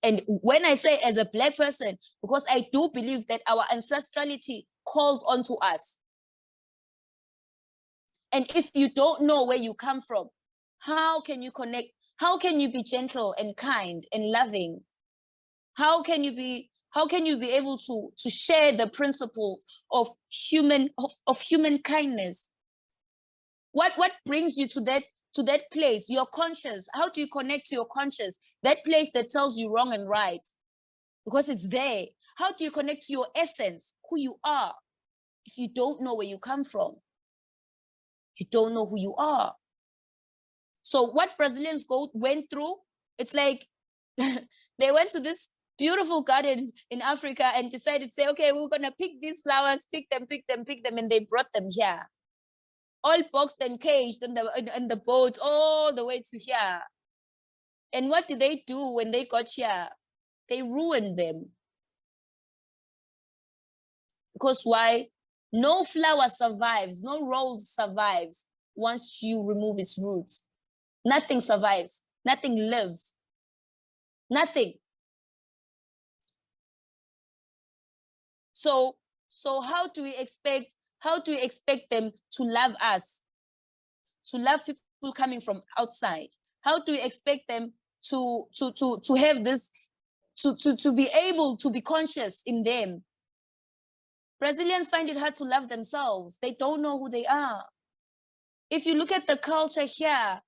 And when I say as a Black person, because I do believe that our ancestrality calls onto us. And if you don't know where you come from, how can you connect? How can you be gentle and kind and loving? How can you be able to share the principles of human kindness? What brings you to that place? Your conscience. How do you connect to your conscience? That place that tells you wrong and right, because it's there. How do you connect to your essence, who you are, if you don't know where you come from? You don't know who you are. So what Brazilians went through, it's like they went to this beautiful garden in Africa and decided to say, okay, we're gonna pick these flowers, pick them, and they brought them here. All boxed and caged in the boat all the way to here. And what did they do when they got here? They ruined them. Because why? No flower survives, no rose survives once you remove its roots. Nothing survives, nothing lives, nothing. So how do we expect them to love us, to love people coming from outside? How do we expect them to have this, to be able to be conscious in them? Brazilians find it hard to love themselves. They don't know who they are. If you look at the culture here,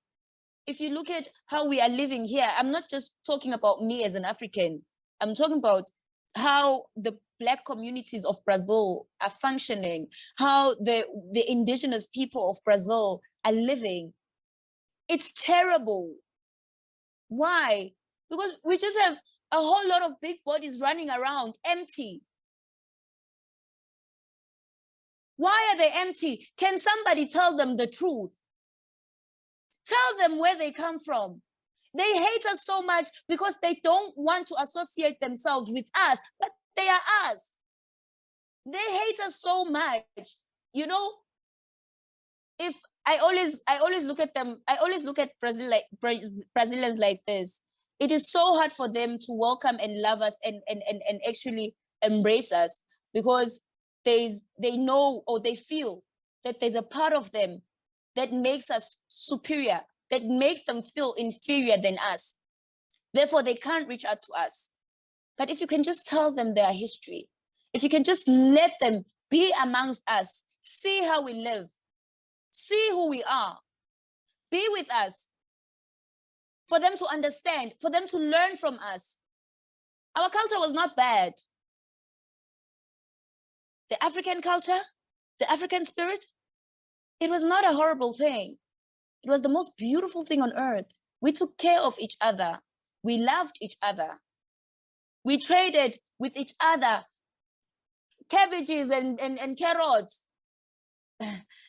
if you look at how we are living here, I'm not just talking about me as an African. I'm talking about how the Black communities of Brazil are functioning, how the indigenous people of Brazil are living. It's terrible. Why? Because we just have a whole lot of big bodies running around empty. Why are they empty? Can somebody tell them the truth? Tell them where they come from. They hate us so much because they don't want to associate themselves with us, but they are us. They hate us so much. You know, if I always look at them, I always look at Brazilians like this. It is so hard for them to welcome and love us and actually embrace us, because they know, or they feel that there's a part of them that makes us superior, that makes them feel inferior than us. Therefore, they can't reach out to us. But if you can just tell them their history, if you can just let them be amongst us, see how we live, see who we are, be with us, for them to understand, for them to learn from us. Our culture was not bad. The African culture, the African spirit, it was not a horrible thing. It was the most beautiful thing on earth. We took care of each other. We loved each other. We traded with each other cabbages and carrots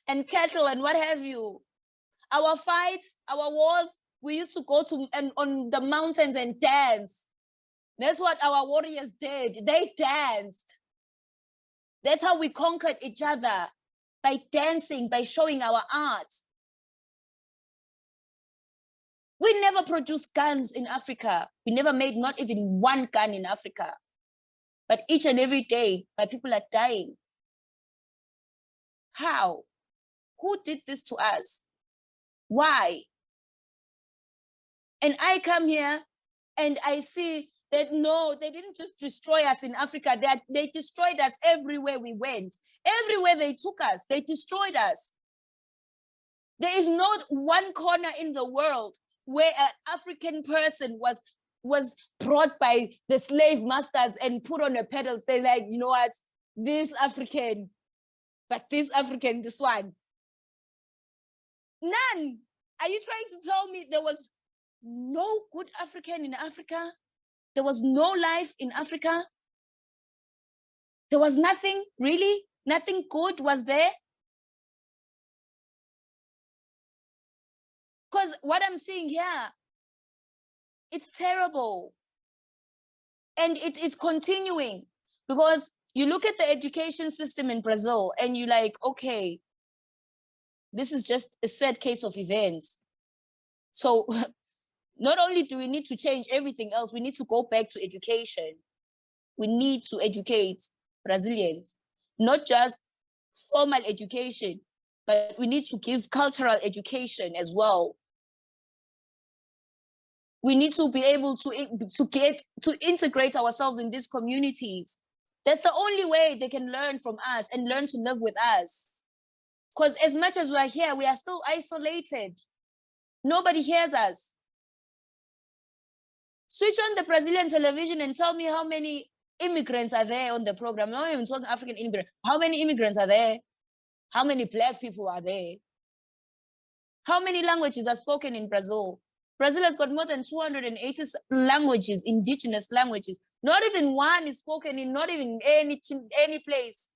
and cattle and what have you. Our fights, our wars, we used to go to on the mountains and dance. That's what our warriors did. They danced. That's how we conquered each other, by dancing, by showing our art. We never produced guns in Africa. We never made not even one gun in Africa. But each and every day, my people are dying. How? Who did this to us? Why? And I come here and I see that no, they didn't just destroy us in Africa. They destroyed us everywhere we went. Everywhere they took us, they destroyed us. There is not one corner in the world where an African person was brought by the slave masters and put on a pedestal. They're like, you know what, this African, but this African, this one. None. Are you trying to tell me there was no good African in Africa? There was no life in Africa? There was nothing, really? Nothing good was there? Because what I'm seeing here, it's terrible. And it is continuing, because you look at the education system in Brazil and you're like, okay, this is just a sad case of events. So not only do we need to change everything else, we need to go back to education. We need to educate Brazilians, not just formal education, but we need to give cultural education as well. We need to be able to integrate ourselves in these communities. That's the only way they can learn from us and learn to live with us. Because as much as we are here, we are still isolated. Nobody hears us. Switch on the Brazilian television and tell me how many immigrants are there on the program. I'm not even talking African immigrants. How many immigrants are there? How many Black people are there? How many languages are spoken in Brazil? Brazil has got more than 280 languages, indigenous languages. Not even one is spoken in not even any place.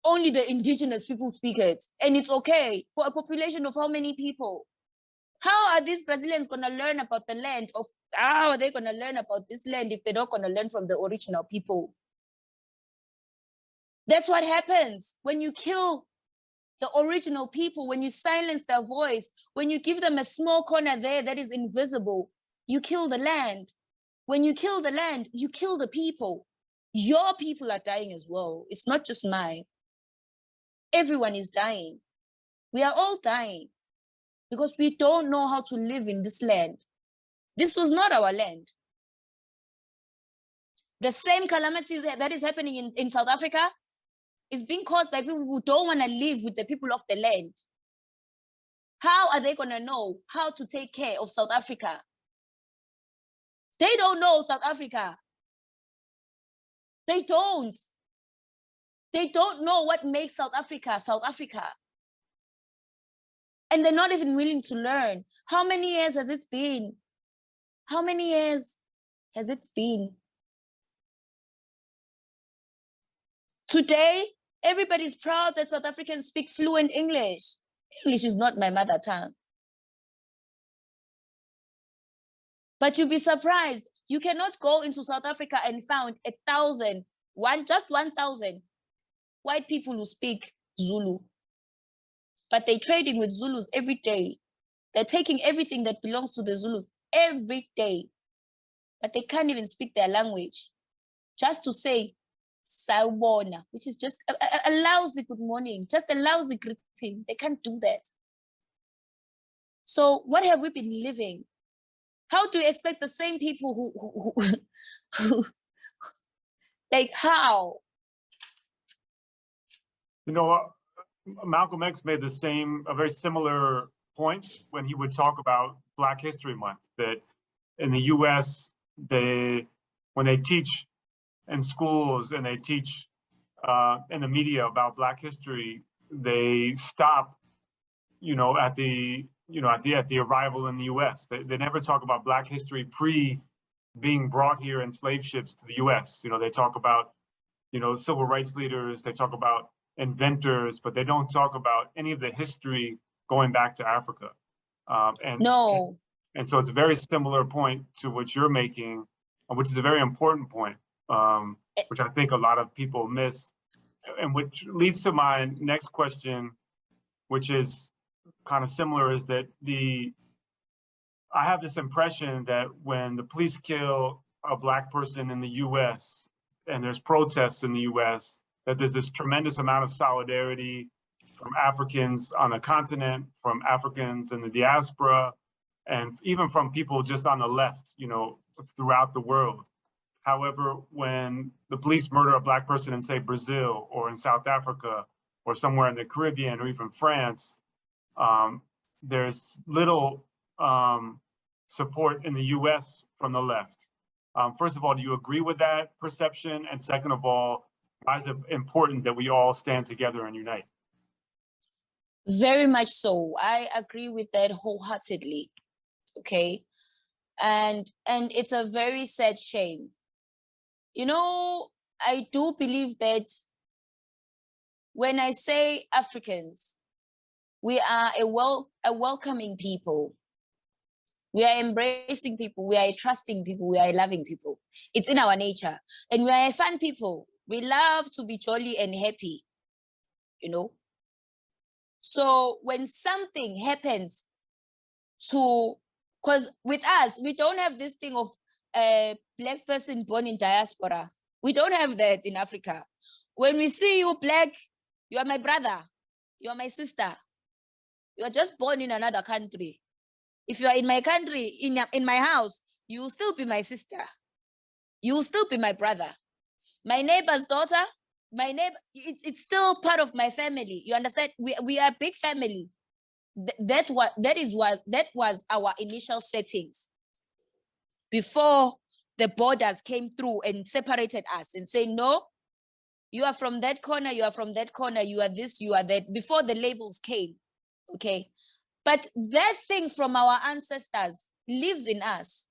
Only the indigenous people speak it. And it's okay for a population of how many people? How are these Brazilians going to learn about the land of, how are they going to learn about this land if they're not going to learn from the original people? That's what happens when you kill the original people, when you silence their voice, when you give them a small corner there that is invisible, you kill the land. When you kill the land, you kill the people. Your people are dying as well. It's not just mine. Everyone is dying. We are all dying because we don't know how to live in this land. This was not our land. The same calamities that is happening in South Africa is being caused by people who don't want to live with the people of the land. How are they going to know how to take care of South Africa? They don't know South Africa. They don't. They don't know what makes South Africa, South Africa. And they're not even willing to learn. How many years has it been How many years has it been? Today, everybody's proud that South Africans speak fluent English. English is not my mother tongue. But you'll be surprised. You cannot go into South Africa and find 1,000, just 1,000 white people who speak Zulu. But they're trading with Zulus every day. They're taking everything that belongs to the Zulus every day. But they can't even speak their language. Just to say, Sawubona, which is just a lousy good morning, just a lousy greeting. They can't do that. So what have we been living? How do you expect the same people who like how? You know, Malcolm X made a very similar point when he would talk about Black History Month, that in the US, when they teach in schools and they teach in the media about Black history, they stop, at the arrival in the US. They never talk about Black history pre being brought here in slave ships to the US. They talk about, civil rights leaders, they talk about inventors, but they don't talk about any of the history going back to Africa. No. And so it's a very similar point to what you're making, which is a very important point, which I think a lot of people miss, and which leads to my next question, which is kind of similar, is that I have this impression that when the police kill a Black person in the US and there's protests in the US, that there's this tremendous amount of solidarity from Africans on the continent, from Africans in the diaspora, and even from people just on the left, throughout the world. However, when the police murder a Black person in, say, Brazil or in South Africa or somewhere in the Caribbean or even France, there's little support in the US from the left. First of all, do you agree with that perception? And second of all, why is it important that we all stand together and unite? Very much so. I agree with that wholeheartedly. Okay. And it's a very sad shame. I do believe that when I say Africans, we are a welcoming people. We are embracing people. We are trusting people. We are loving people. It's in our nature. And we are a fun people. We love to be jolly and happy, So when something happens because with us, we don't have this thing of a Black person born in diaspora. We don't have that in Africa. When we see you Black, you are my brother, you are my sister. You are just born in another country. If you are in my country, in my house, you will still be my sister. You will still be my brother. My neighbor's daughter, it's still part of my family. You understand? We are a big family. That was our initial settings before the borders came through and separated us and say, no, you are from that corner, you are from that corner, you are this, you are that, before the labels came, okay? But that thing from our ancestors lives in us,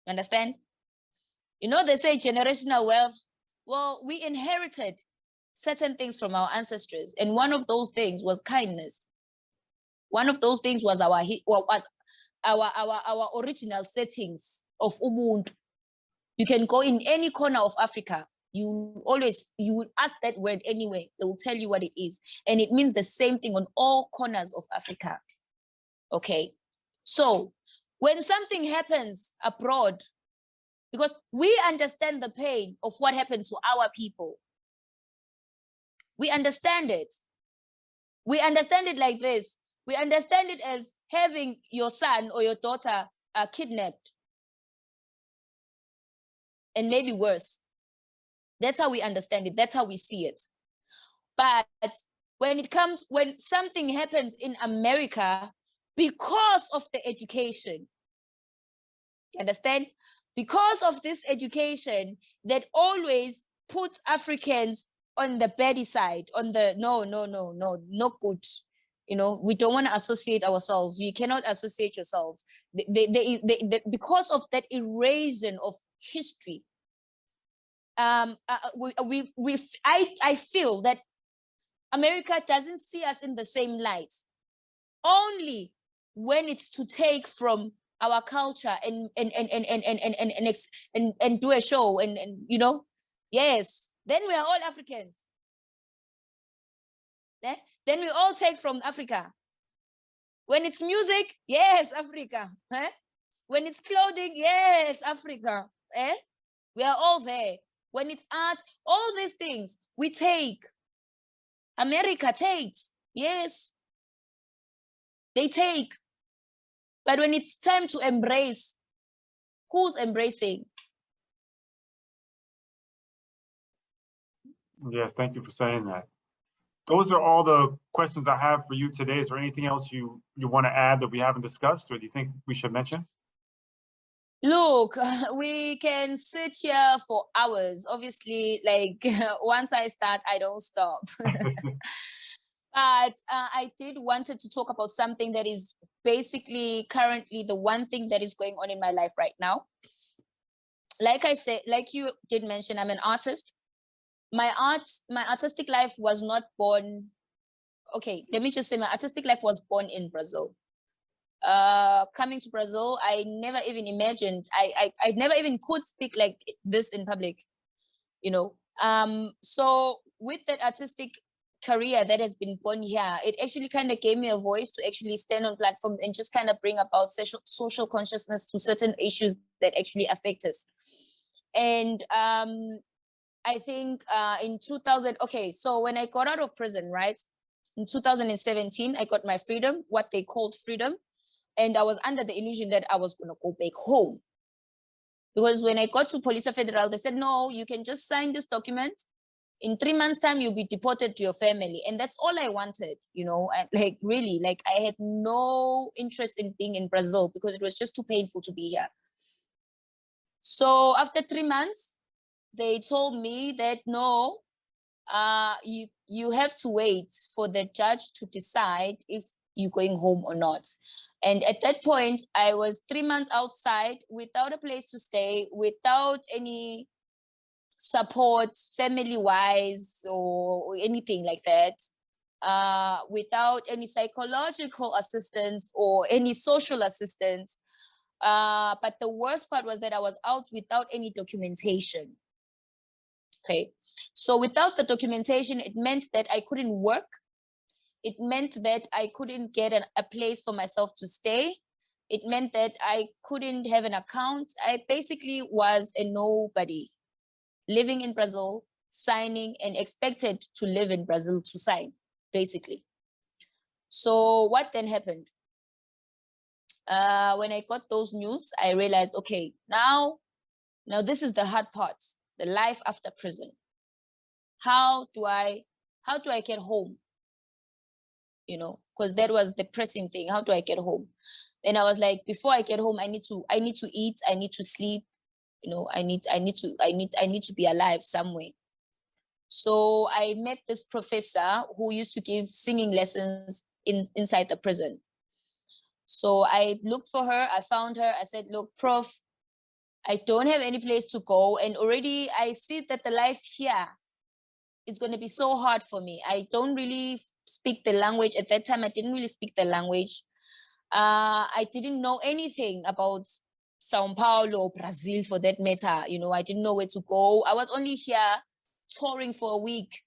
understand? They say generational wealth. Well, we inherited certain things from our ancestors, and one of those things was kindness. One of those things was our original settings of Ubuntu. You can go in any corner of Africa. You would ask that word anyway. They will tell you what it is. And it means the same thing on all corners of Africa. Okay. So when something happens abroad, because we understand the pain of what happened to our people. We understand it. We understand it like this. We understand it as having your son or your daughter kidnapped. And maybe worse. That's how we understand it. That's how we see it. But when something happens in America, because of the education, you understand? Because of this education that always puts Africans on the baddie side, on the no good. You know, we don't want to associate ourselves. You cannot associate yourselves. Because of that erasure of history, I feel that America doesn't see us in the same light. Only when it's to take from our culture and do a show and you know, yes, then we are all Africans. Then we all take from Africa. When it's music, yes, Africa. When it's clothing, yes, Africa. We are all there. When it's art, all these things we take. America takes, yes, they take. But when it's time to embrace, who's embracing? Yes, thank you for saying that. Those are all the questions I have for you today. Is there anything else you want to add that we haven't discussed, or do you think we should mention? Look, we can sit here for hours. Obviously, like once I start, I don't stop. But I did wanted to talk about something that is basically currently the one thing that is going on in my life right now. Like I said, like you did mention, I'm an artist. My artistic life was not born. Okay, let me just say my artistic life was born in Brazil. Coming to Brazil, I never even imagined, I never even could speak like this in public, you know. So with that artistic career that has been born here, it actually kind of gave me a voice to actually stand on platform and just kind of bring about social consciousness to certain issues that actually affect us. And I think in 2000, okay, so when I got out of prison, right, in 2017, I got my freedom, what they called freedom. And I was under the illusion that I was going to go back home. Because when I got to Polícia Federal, they said, no, you can just sign this document. In 3 months' time, you'll be deported to your family. And that's all I wanted, you know, and like really, like I had no interest in being in Brazil because it was just too painful to be here. So after 3 months, they told me that, no, you have to wait for the judge to decide if you're going home or not. And at that point, I was 3 months outside without a place to stay, without any support family-wise or anything like that, without any psychological assistance or any social assistance. But the worst part was that I was out without any documentation. Okay, so without the documentation, it meant that I couldn't work. It meant that I couldn't get a place for myself to stay. It meant that I couldn't have an account. I basically was a nobody, living in Brazil, signing, and expected to live in Brazil to sign, basically. So what then happened? When I got those news, I realized, okay, now this is the hard part, the life after prison. How do I get home? You know, because that was the pressing thing. How do I get home? Then I was like, before I get home, I need to eat, I need to sleep, you know, I need to be alive somewhere. So I met this professor who used to give singing lessons inside the prison. So I looked for her, I found her, I said, look, Prof, I don't have any place to go. And already I see that the life here is going to be so hard for me. I don't really speak the language. At that time, I didn't really speak the language. I didn't know anything about Sao Paulo, Brazil for that matter. You know, I didn't know where to go. I was only here touring for a week.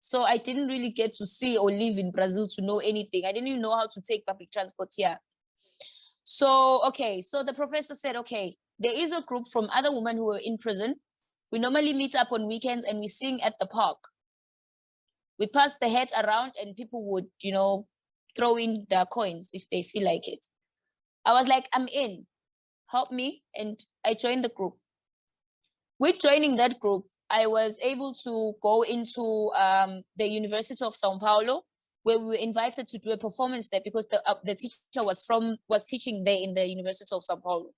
So I didn't really get to see or live in Brazil to know anything. I didn't even know how to take public transport here. So, okay, so the professor said, okay, there is a group from other women who are in prison. We normally meet up on weekends and we sing at the park. We pass the hats around and people would, you know, throw in their coins if they feel like it. I was like, I'm in, help me. And I joined the group. With joining that group, I was able to go into the University of Sao Paulo, where we were invited to do a performance there because the teacher was teaching there in the University of Sao Paulo.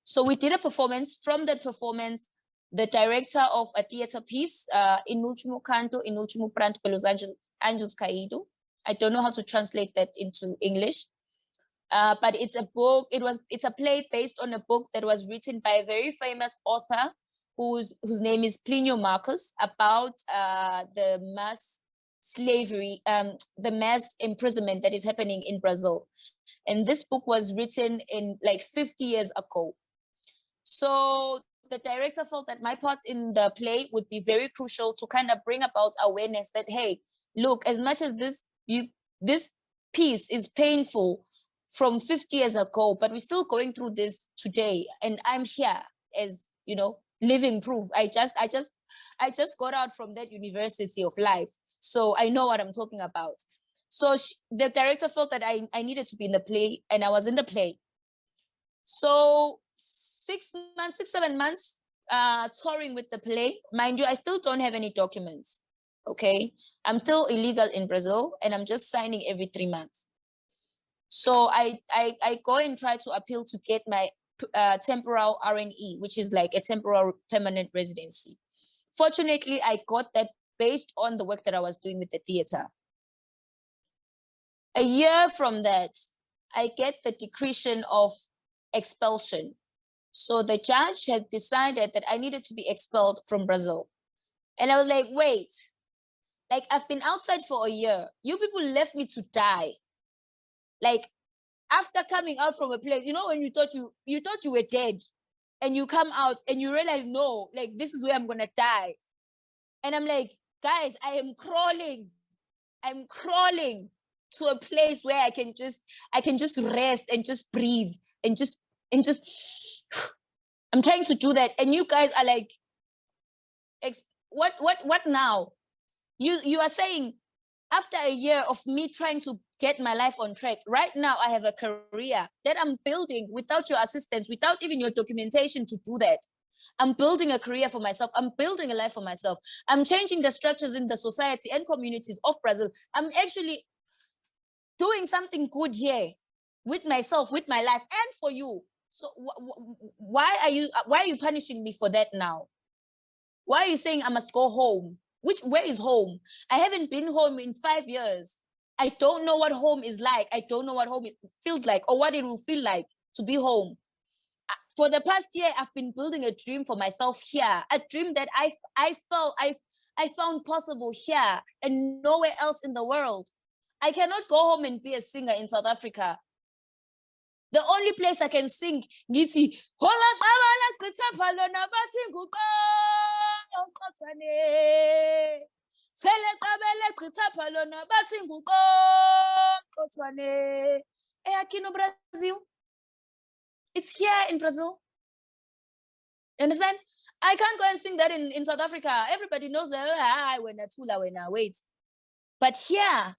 So we did a performance. From that performance, the director of a theater piece, In Último Canto, In Último Pranto pelos Anjos Caídos, I don't know how to translate that into English. But it's a book, it's a play based on a book that was written by a very famous author whose name is Plinio Marcus, about the mass slavery, the mass imprisonment that is happening in Brazil. And this book was written in like 50 years ago. So the director felt that my part in the play would be very crucial to kind of bring about awareness that, hey, look, as much as this piece is painful from 50 years ago, but we're still going through this today. And I'm here as, you know, living proof. I just got out from that university of life. So I know what I'm talking about. So the director felt that I needed to be in the play, and I was in the play. So 7 months touring with the play. Mind you, I still don't have any documents. Okay, I'm still illegal in Brazil, and I'm just signing every 3 months. So I go and try to appeal to get my temporal RNE, which is like a temporal permanent residency. Fortunately, I got that based on the work that I was doing with the theater. A year from that, I get the decretion of expulsion. So the judge had decided that I needed to be expelled from Brazil. And I was like, wait, like I've been outside for a year. You people left me to die. Like after coming out from a place, you know, when you thought you were dead, and you come out and you realize, no, like this is where I'm gonna die. And I'm like, guys, I am crawling. I'm crawling to a place where I can just rest and just breathe and just I'm trying to do that. And you guys are like, what now? You are saying after a year of me trying to get my life on track, right now I have a career that I'm building without your assistance, without even your documentation to do that. I'm building a career for myself. I'm building a life for myself. I'm changing the structures in the society and communities of Brazil. I'm actually doing something good here with myself, with my life, and for you. So why are you punishing me for that now? Why are you saying I must go home? Where is home? I haven't been home in 5 years. I don't know what home is like. I don't know what home feels like, or what it will feel like to be home. For the past year, I've been building a dream for myself here, a dream that I found possible here and nowhere else in the world. I cannot go home and be a singer in South Africa. The only place I can sing, Giti, Brazil. It's here in Brazil. You understand? I can't go and sing that in South Africa. Everybody knows that when Zula, wait. But here,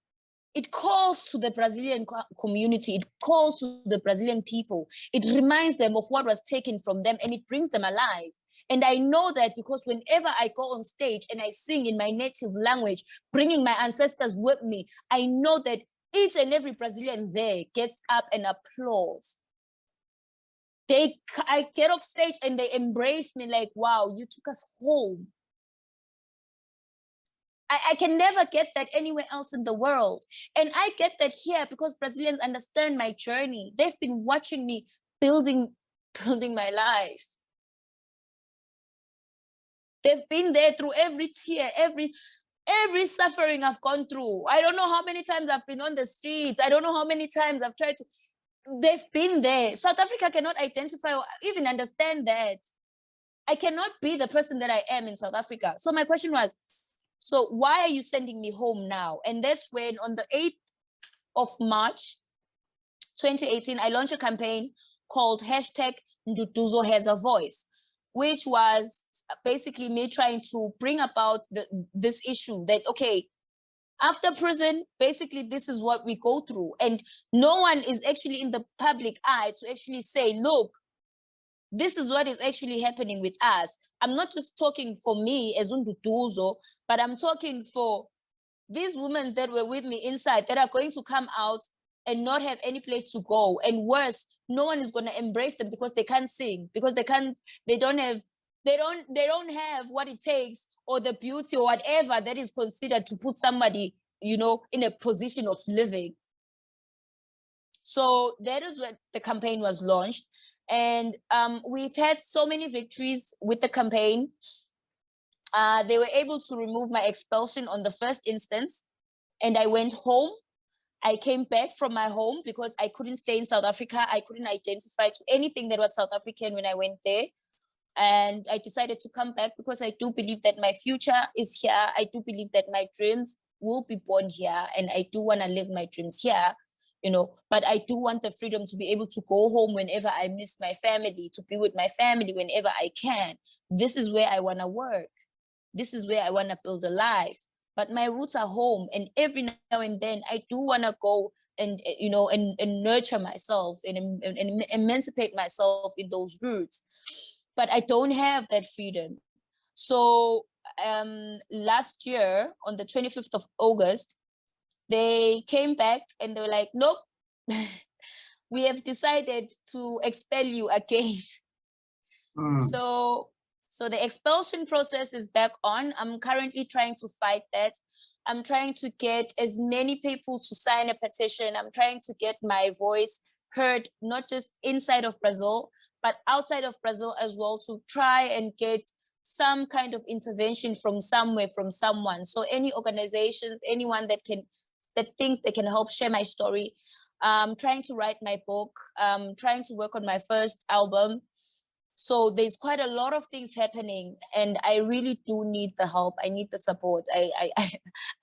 it calls to the Brazilian community. It calls to the Brazilian people. It reminds them of what was taken from them, and it brings them alive. And I know that because whenever I go on stage and I sing in my native language, bringing my ancestors with me, I know that each and every Brazilian there gets up and applauds. I get off stage and they embrace me like, wow, you took us home. I can never get that anywhere else in the world. And I get that here because Brazilians understand my journey. They've been watching me building my life. They've been there through every tear, every suffering I've gone through. I don't know how many times I've been on the streets. I don't know how many times I've tried to. They've been there. South Africa cannot identify or even understand that. I cannot be the person that I am in South Africa. So my question was, so why are you sending me home now? And that's when on the 8th of March, 2018, I launched a campaign called #Nduduzo has a voice, which was basically me trying to bring about this issue that, okay, after prison, basically this is what we go through. And no one is actually in the public eye to actually say, look, this is what is actually happening with us. I'm not just talking for me as Nduduzo, but I'm talking for these women that were with me inside that are going to come out and not have any place to go. And worse, no one is going to embrace them because they can't sing, because they don't have what it takes, or the beauty or whatever that is considered to put somebody in a position of living. So that is when the campaign was launched. And we've had so many victories with the campaign. They were able to remove my expulsion on the first instance, and I went home. I came back from my home because I couldn't stay in South Africa. I couldn't identify to anything that was South African when I went there. And I decided to come back because I do believe that my future is here. I do believe that my dreams will be born here, and I do want to live my dreams here, but I do want the freedom to be able to go home whenever I miss my family, to be with my family whenever I can. This is where I want to work. This is where I want to build a life. But my roots are home, and every now and then I do want to go and and nurture myself and emancipate myself in those roots. But I don't have that freedom. So last year on the 25th of August, they came back and they were like, nope, we have decided to expel you again. So the expulsion process is back on. I'm currently trying to fight that. I'm trying to get as many people to sign a petition. I'm trying to get my voice heard, not just inside of Brazil, but outside of Brazil as well, to try and get some kind of intervention from somewhere, from someone. So any organizations, anyone that thinks they can help share my story. Trying to write my book, trying to work on my first album. So there's quite a lot of things happening, and I really do need the help. I need the support.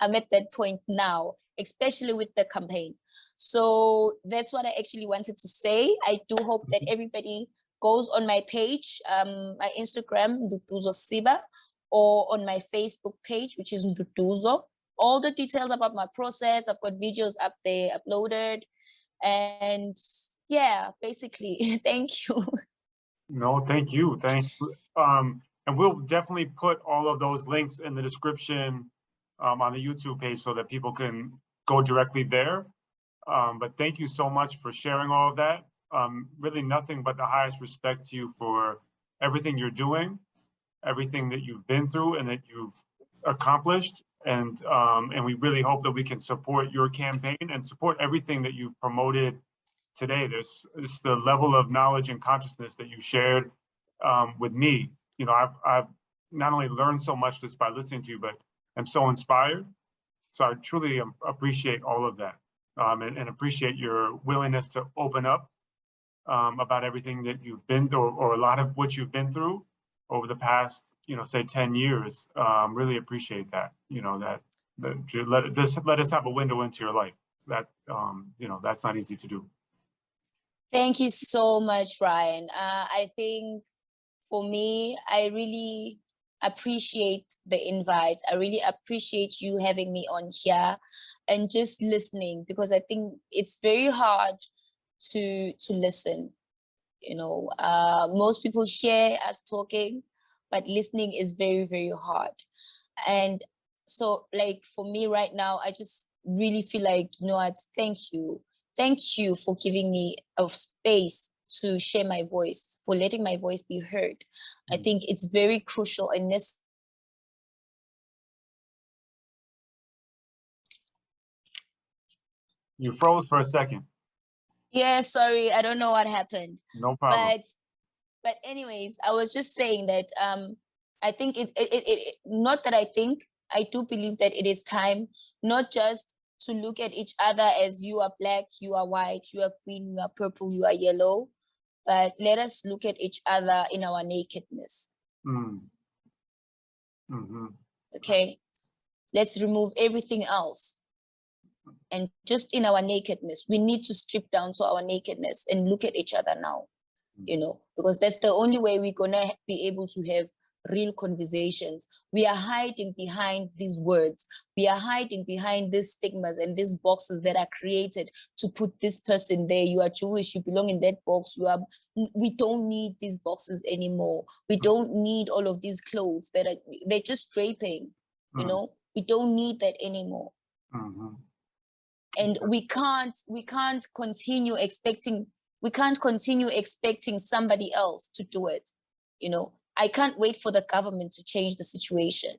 I'm at that point now, especially with the campaign. So that's what I actually wanted to say. I do hope that everybody goes on my page, my Instagram, Nduduzo Siba, or on my Facebook page, which is Nduduzo. All the details about my process, I've got videos up there uploaded. And yeah, basically, thank you. No, thank you. And we'll definitely put all of those links in the description on the YouTube page so that people can go directly there. But thank you so much for sharing all of that. Really nothing but the highest respect to you for everything you're doing, everything that you've been through and that you've accomplished. And we really hope that we can support your campaign and support everything that you've promoted today. There's the level of knowledge and consciousness that you shared with me. I've not only learned so much just by listening to you, but I'm so inspired. So I truly appreciate all of that and appreciate your willingness to open up about everything that you've been through, or a lot of what you've been through over the past, say 10 years. Really appreciate that. Let us have a window into your life. That that's not easy to do. Thank you so much, Ryan. I think for me, I really appreciate the invite. I really appreciate you having me on here and just listening, because I think it's very hard to listen. Most people share us talking, but listening is very, very hard. And so like for me right now, I just really feel like, thank you. Thank you for giving me a space to share my voice, for letting my voice be heard. I think it's very crucial and necessary. You froze for a second. Yeah, sorry, I don't know what happened. No problem. But anyways, I was just saying that I think not that I think, I do believe that it is time not just to look at each other as you are black, you are white, you are green, you are purple, you are yellow, but let us look at each other in our nakedness. Okay, let's remove everything else. And just in our nakedness, we need to strip down to our nakedness and look at each other now, because that's the only way we're gonna be able to have real conversations. We are hiding behind these words. We are hiding behind these stigmas and these boxes that are created to put this person there. You are Jewish, you belong in that box. We don't need these boxes anymore. We don't need all of these clothes they're just draping, we don't need that anymore. And we can't continue expecting somebody else to do it. I can't wait for the government to change the situation.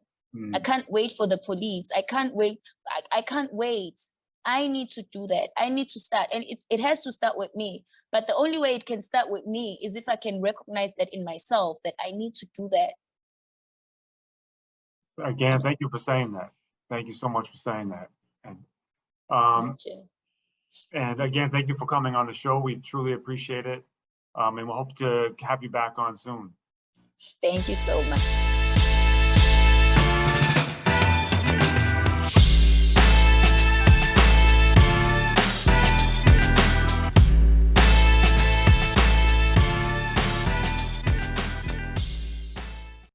I can't wait for the police. I can't wait. I can't wait. I need to do that. I need to start. And it has to start with me. But the only way it can start with me is if I can recognize that in myself, that I need to do that. Again, thank you for saying that. Thank you so much for saying that. And again, thank you for coming on the show. We truly appreciate it. And we'll hope to have you back on soon. Thank you so much.